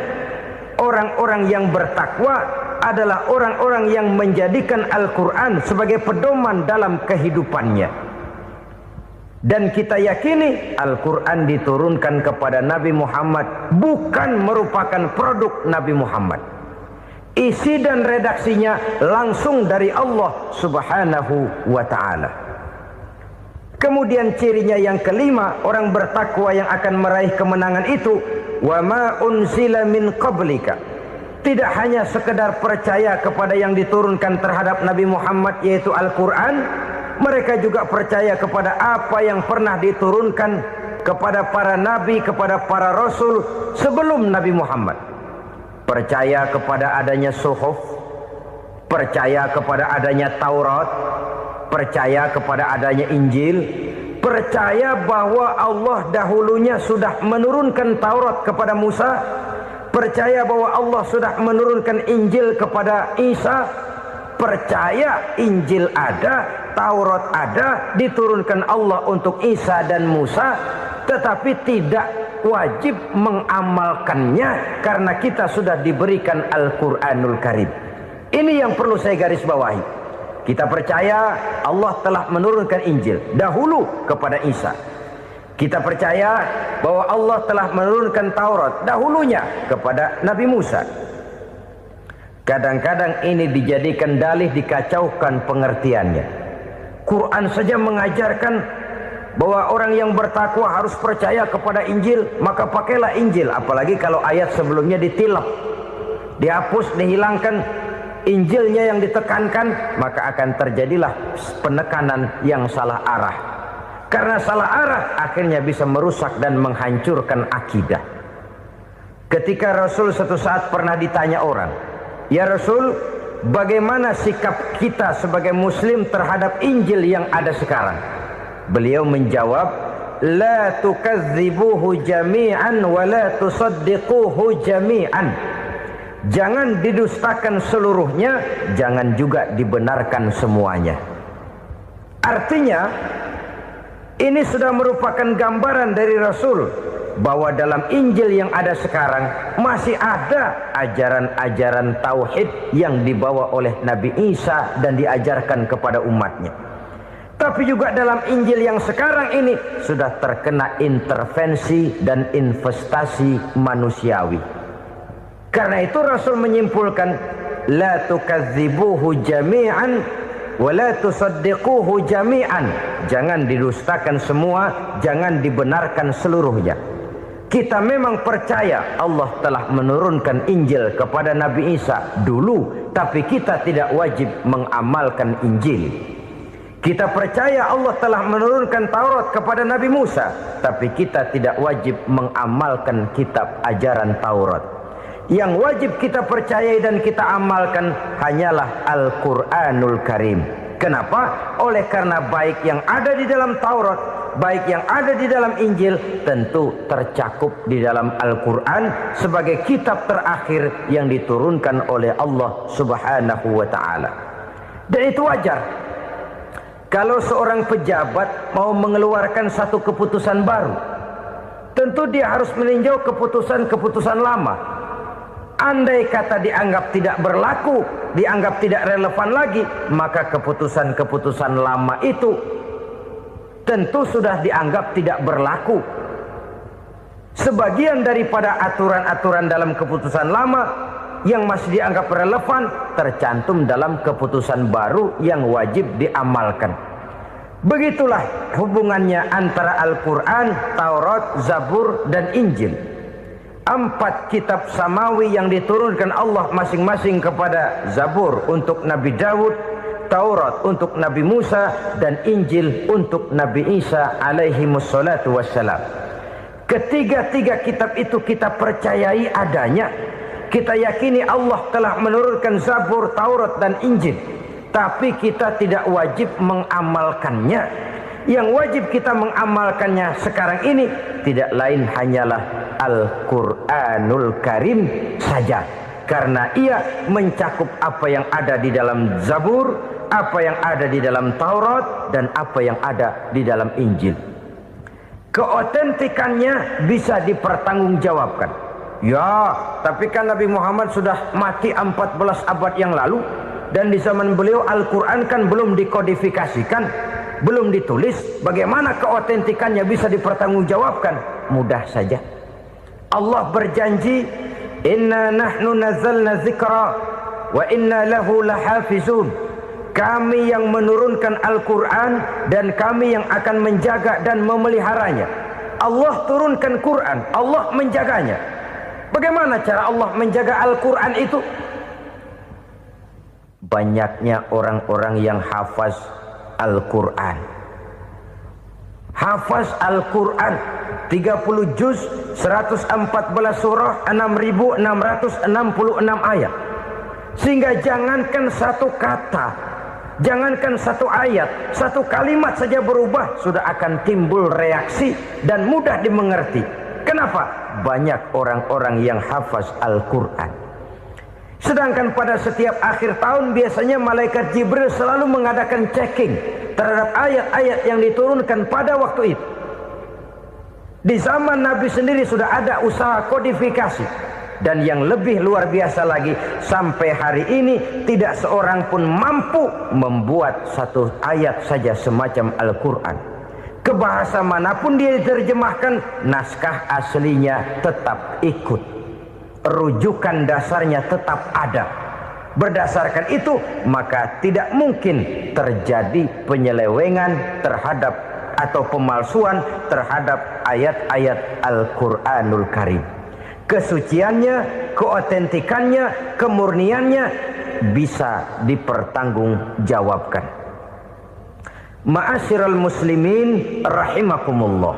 orang-orang yang bertakwa adalah orang-orang yang menjadikan Al-Quran sebagai pedoman dalam kehidupannya. Dan kita yakini Al-Quran diturunkan kepada Nabi Muhammad bukan merupakan produk Nabi Muhammad. Isi dan redaksinya langsung dari Allah Subhanahu wa ta'ala. Kemudian cirinya yang kelima, orang bertakwa yang akan meraih kemenangan itu, wa ma unzila min qablika. Tidak hanya sekedar percaya kepada yang diturunkan terhadap Nabi Muhammad, yaitu Al-Quran, mereka juga percaya kepada apa yang pernah diturunkan kepada para nabi, kepada para rasul sebelum Nabi Muhammad. Percaya kepada adanya suhuf, percaya kepada adanya Taurat, percaya kepada adanya Injil, percaya bahwa Allah dahulunya sudah menurunkan Taurat kepada Musa, percaya bahwa Allah sudah menurunkan Injil kepada Isa, percaya Injil ada, Taurat ada, diturunkan Allah untuk Isa dan Musa, tetapi tidak wajib mengamalkannya karena kita sudah diberikan Al-Quranul Karim. Ini yang perlu saya garis bawahi. Kita percaya Allah telah menurunkan Injil dahulu kepada Isa. Kita percaya bahwa Allah telah menurunkan Taurat dahulunya kepada Nabi Musa. Kadang-kadang ini dijadikan dalih, dikacaukan pengertiannya. Quran saja mengajarkan bahwa orang yang bertakwa harus percaya kepada Injil, maka pakailah Injil. Apalagi kalau ayat sebelumnya ditilap, dihapus, dihilangkan, Injilnya yang ditekankan, maka akan terjadilah penekanan yang salah arah. Karena salah arah akhirnya bisa merusak dan menghancurkan akidah. Ketika Rasul suatu saat pernah ditanya orang, "Ya Rasul, bagaimana sikap kita sebagai muslim terhadap Injil yang ada sekarang?" Beliau menjawab, "La tukadzibuhu jami'an wa la tusaddiquhu jami'an." Jangan didustakan seluruhnya, jangan juga dibenarkan semuanya. Artinya, ini sudah merupakan gambaran dari Rasul bahwa dalam Injil yang ada sekarang masih ada ajaran-ajaran tauhid yang dibawa oleh Nabi Isa dan diajarkan kepada umatnya. Tapi juga dalam Injil yang sekarang ini sudah terkena intervensi dan investasi manusiawi. Karena itu Rasul menyimpulkan, la tukadzibuhu jami'an wa la tusaddiquhu jami'an. Jangan didustakan semua, jangan dibenarkan seluruhnya. Kita memang percaya Allah telah menurunkan Injil kepada Nabi Isa dulu, tapi kita tidak wajib mengamalkan Injil. Kita percaya Allah telah menurunkan Taurat kepada Nabi Musa, tapi kita tidak wajib mengamalkan kitab ajaran Taurat. Yang wajib kita percayai dan kita amalkan hanyalah Al-Quranul Karim. Kenapa? Oleh karena baik yang ada di dalam Taurat, baik yang ada di dalam Injil, tentu tercakup di dalam Al-Quran sebagai kitab terakhir yang diturunkan oleh Allah Subhanahu wa Ta'ala. Dan itu wajar. Kalau seorang pejabat mau mengeluarkan satu keputusan baru, tentu dia harus meninjau keputusan-keputusan lama. Andai kata dianggap tidak berlaku, dianggap tidak relevan lagi, maka keputusan-keputusan lama itu tentu sudah dianggap tidak berlaku. Sebagian daripada aturan-aturan dalam keputusan lama yang masih dianggap relevan tercantum dalam keputusan baru yang wajib diamalkan. Begitulah hubungannya antara Al-Quran, Taurat, Zabur, dan Injil. 4 kitab samawi yang diturunkan Allah masing-masing kepada Zabur untuk Nabi Daud, Taurat untuk Nabi Musa, dan Injil untuk Nabi Isa alaihi wassalatu wassalam. Ketiga-tiga kitab itu kita percayai adanya. Kita yakini Allah telah menurunkan Zabur, Taurat, dan Injil. Tapi kita tidak wajib mengamalkannya. Yang wajib kita mengamalkannya sekarang ini tidak lain hanyalah Al-Quranul Karim saja. Karena ia mencakup apa yang ada di dalam Zabur, apa yang ada di dalam Taurat, dan apa yang ada di dalam Injil. Keotentikannya bisa dipertanggungjawabkan. Ya, tapi kan Nabi Muhammad sudah mati 14 abad yang lalu, dan di zaman beliau Al-Quran kan belum dikodifikasikan, belum ditulis. Bagaimana keotentikannya bisa dipertanggungjawabkan? Mudah saja. Allah berjanji, "Inna nahnu nazzalna dzikra wa inna lahu lahafizun." Kami yang menurunkan Al-Quran dan kami yang akan menjaga dan memeliharanya. Allah turunkan Quran, Allah menjaganya. Bagaimana cara Allah menjaga Al-Quran itu? Banyaknya orang-orang yang hafaz Al-Quran. Hafaz Al-Quran 30 juz, 114 surah, 6.666 ayat. Sehingga jangankan satu kata Jangankan satu ayat, satu kalimat saja berubah, sudah akan timbul reaksi dan mudah dimengerti. Kenapa? Banyak orang-orang yang hafaz Al-Quran. Sedangkan pada setiap akhir tahun biasanya malaikat Jibril selalu mengadakan checking terhadap ayat-ayat yang diturunkan pada waktu itu. Di zaman Nabi sendiri sudah ada usaha kodifikasi. Dan yang lebih luar biasa lagi, sampai hari ini tidak seorang pun mampu membuat satu ayat saja semacam Al-Quran. Ke bahasa manapun dia diterjemahkan, naskah aslinya tetap ikut. Rujukan dasarnya tetap ada. Berdasarkan itu, maka tidak mungkin terjadi penyelewengan terhadap atau pemalsuan terhadap ayat-ayat Al-Quranul Karim. Kesuciannya, keotentikannya, kemurniannya bisa dipertanggungjawabkan. Ma'asyiral muslimin rahimakumullah.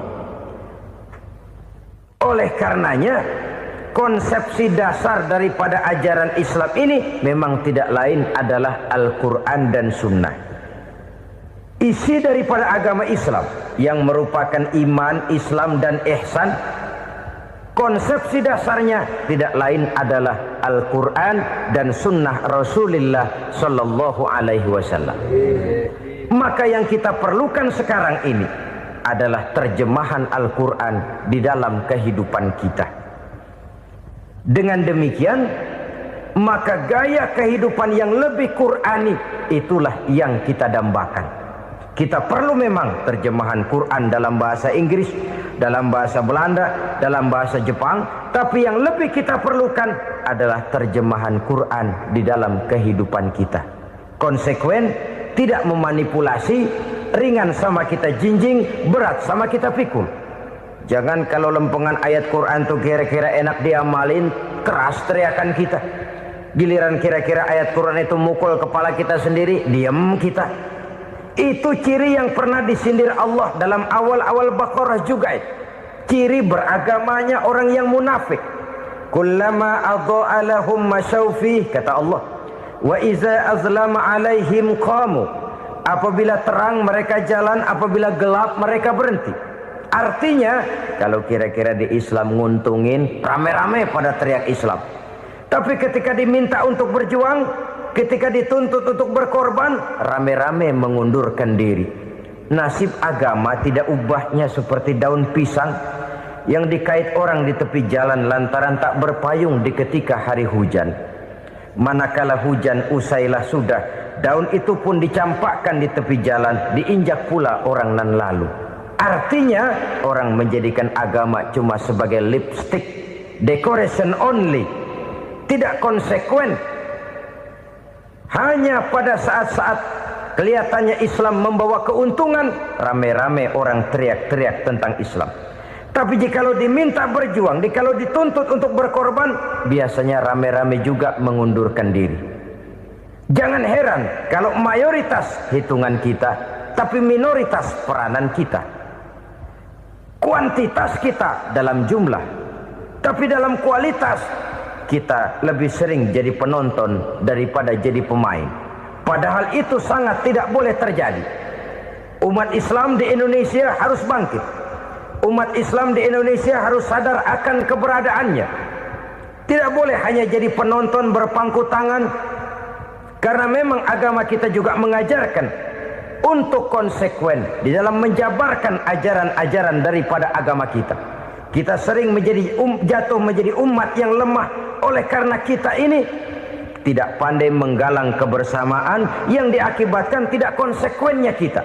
Oleh karenanya, konsepsi dasar daripada ajaran Islam ini memang tidak lain adalah Al-Quran dan Sunnah. Isi daripada agama Islam yang merupakan iman, Islam dan ihsan, konsepsi dasarnya tidak lain adalah Al-Quran dan Sunnah Rasulullah Sallallahu Alaihi Wasallam. Maka yang kita perlukan sekarang ini adalah terjemahan Al-Quran di dalam kehidupan kita. Dengan demikian, maka gaya kehidupan yang lebih Qurani itulah yang kita dambakan. Kita perlu memang terjemahan Quran dalam bahasa Inggris, dalam bahasa Belanda, dalam bahasa Jepang, tapi yang lebih kita perlukan adalah terjemahan Quran di dalam kehidupan kita. Konsekuen, tidak memanipulasi, ringan sama kita jinjing, berat sama kita pikul. Jangan kalau lempengan ayat Quran itu kira-kira enak diamalin, keras teriakan kita. Giliran kira-kira ayat Quran itu mukul kepala kita sendiri, diam kita. Itu ciri yang pernah disindir Allah dalam awal-awal Baqarah juga. Ciri beragamanya orang yang munafik. Kullama adha'a lahum masyawfi, kata Allah. Wa iza azlama alaihim qamu. Apabila terang mereka jalan, apabila gelap mereka berhenti. Artinya, kalau kira-kira di Islam nguntungin, rame-rame pada teriak Islam. Tapi ketika diminta untuk berjuang, ketika dituntut untuk berkorban, rame-rame mengundurkan diri. Nasib agama tidak ubahnya seperti daun pisang yang dikait orang di tepi jalan lantaran tak berpayung di ketika hari hujan. Manakala hujan usailah sudah, daun itu pun dicampakkan di tepi jalan, diinjak pula orang nan lalu. Artinya, orang menjadikan agama cuma sebagai lipstick, decoration only, tidak konsekuen. Hanya pada saat-saat kelihatannya Islam membawa keuntungan, rame-rame orang teriak-teriak tentang Islam. Tapi jikalau diminta berjuang, jikalau dituntut untuk berkorban, biasanya rame-rame juga mengundurkan diri. Jangan heran kalau mayoritas hitungan kita, tapi minoritas peranan kita. Kuantitas kita dalam jumlah, tapi dalam kualitas kita lebih sering jadi penonton daripada jadi pemain. Padahal itu sangat tidak boleh terjadi. Umat Islam di Indonesia harus bangkit. Umat Islam di Indonesia harus sadar akan keberadaannya. Tidak boleh hanya jadi penonton berpangku tangan. Karena memang agama kita juga mengajarkan untuk konsekuen di dalam menjabarkan ajaran-ajaran daripada agama kita. Kita sering menjadi jatuh menjadi umat yang lemah oleh karena kita ini tidak pandai menggalang kebersamaan yang diakibatkan tidak konsekuennya kita.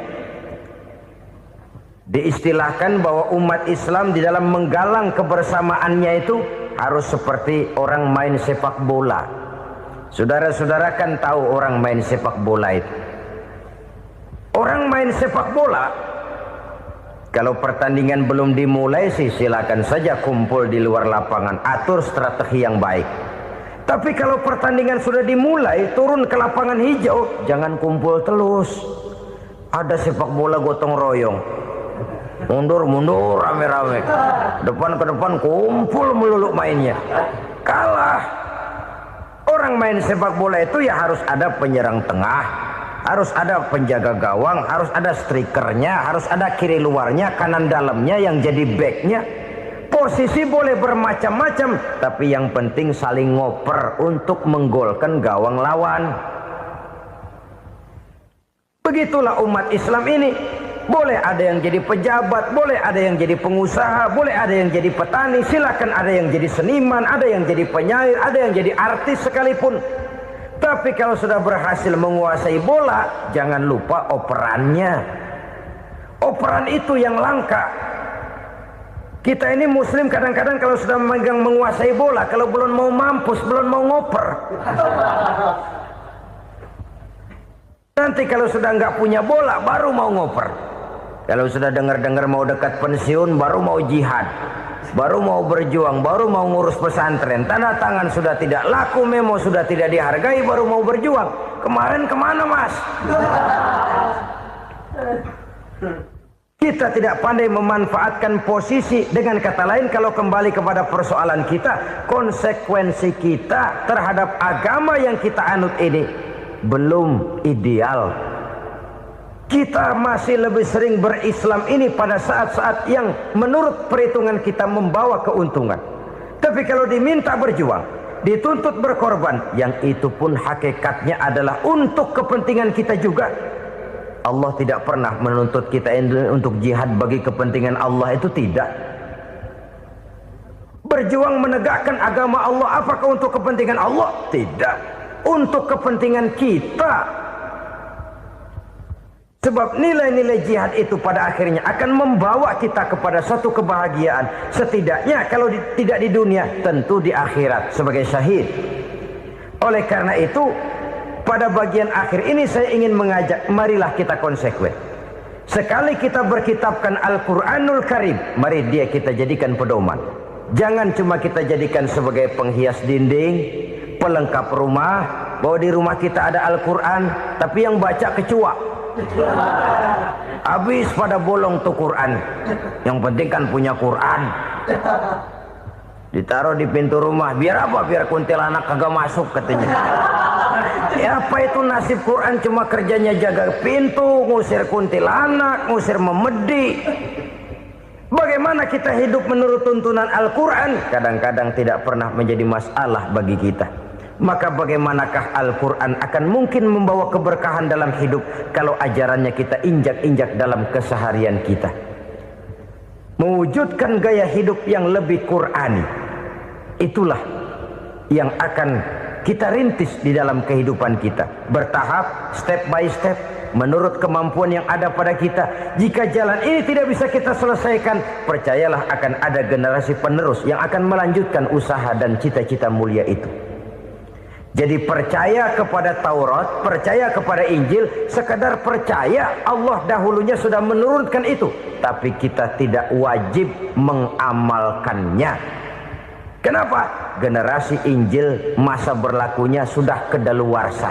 Diistilahkan bahwa umat Islam di dalam menggalang kebersamaannya itu harus seperti orang main sepak bola. Saudara-saudara kan tahu orang main sepak bola itu. Orang main sepak bola, kalau pertandingan belum dimulai sih silakan saja kumpul di luar lapangan, atur strategi yang baik. Tapi kalau pertandingan sudah dimulai, turun ke lapangan hijau, jangan kumpul terus. Ada sepak bola gotong royong, mundur-mundur rame-rame, depan ke depan kumpul melulu mainnya. Kalah. Orang main sepak bola itu ya harus ada penyerang tengah, Harus ada penjaga gawang, harus ada strikernya, harus ada kiri luarnya, kanan dalamnya yang jadi backnya. Posisi boleh bermacam-macam, tapi yang penting saling ngoper untuk menggolkan gawang lawan. Begitulah umat Islam ini. Boleh ada yang jadi pejabat, boleh ada yang jadi pengusaha, boleh ada yang jadi petani, silakan ada yang jadi seniman, ada yang jadi penyair, ada yang jadi artis sekalipun. Tapi kalau sudah berhasil menguasai bola, jangan lupa operannya. Operan itu yang langka. Kita ini muslim kadang-kadang kalau sudah memegang menguasai bola, kalau belum mau mampus, belum mau ngoper. Nanti kalau sudah nggak punya bola, baru mau ngoper. Kalau sudah dengar-dengar mau dekat pensiun, baru mau jihad. Baru mau berjuang, baru mau ngurus pesantren. Tanda tangan sudah tidak laku, memo sudah tidak dihargai, baru mau berjuang. Kemarin kemana mas? Kita tidak pandai memanfaatkan posisi. Dengan kata lain, kalau kembali kepada persoalan kita, konsekuensi kita terhadap agama yang kita anut ini belum ideal. Kita masih lebih sering berislam ini pada saat-saat yang menurut perhitungan kita membawa keuntungan. Tapi kalau diminta berjuang, dituntut berkorban, yang itu pun hakikatnya adalah untuk kepentingan kita juga. Allah tidak pernah menuntut kita untuk jihad bagi kepentingan Allah, itu tidak. Berjuang menegakkan agama Allah, apakah untuk kepentingan Allah? Tidak. Untuk kepentingan kita. Sebab nilai-nilai jihad itu pada akhirnya akan membawa kita kepada suatu kebahagiaan. Setidaknya kalau tidak di dunia, tentu di akhirat sebagai syahid. Oleh karena itu, pada bagian akhir ini saya ingin mengajak, marilah kita konsekuen. Sekali kita berkitabkan Al-Quranul Karim, mari dia kita jadikan pedoman. Jangan cuma kita jadikan sebagai penghias dinding, pelengkap rumah, bahwa di rumah kita ada Al-Quran, tapi yang baca kecoa. Habis pada bolong tuh Quran. Yang penting kan punya Quran. Ditaruh di pintu rumah. Biar apa? Biar kuntilanak kagak masuk katanya. Ya apa itu nasib Quran, cuma kerjanya jaga pintu, ngusir kuntilanak, ngusir memedi. Bagaimana kita hidup menurut tuntunan Al-Quran? Kadang-kadang tidak pernah menjadi masalah bagi kita. Maka bagaimanakah Al-Quran akan mungkin membawa keberkahan dalam hidup kalau ajarannya kita injak-injak dalam keseharian kita. Mewujudkan gaya hidup yang lebih Qurani, itulah yang akan kita rintis di dalam kehidupan kita. Bertahap, step by step, menurut kemampuan yang ada pada kita. Jika jalan ini tidak bisa kita selesaikan, percayalah akan ada generasi penerus yang akan melanjutkan usaha dan cita-cita mulia itu. Jadi percaya kepada Taurat, percaya kepada Injil, sekadar percaya Allah dahulunya sudah menurunkan itu. Tapi kita tidak wajib mengamalkannya. Kenapa? Generasi Injil masa berlakunya sudah kedaluarsa.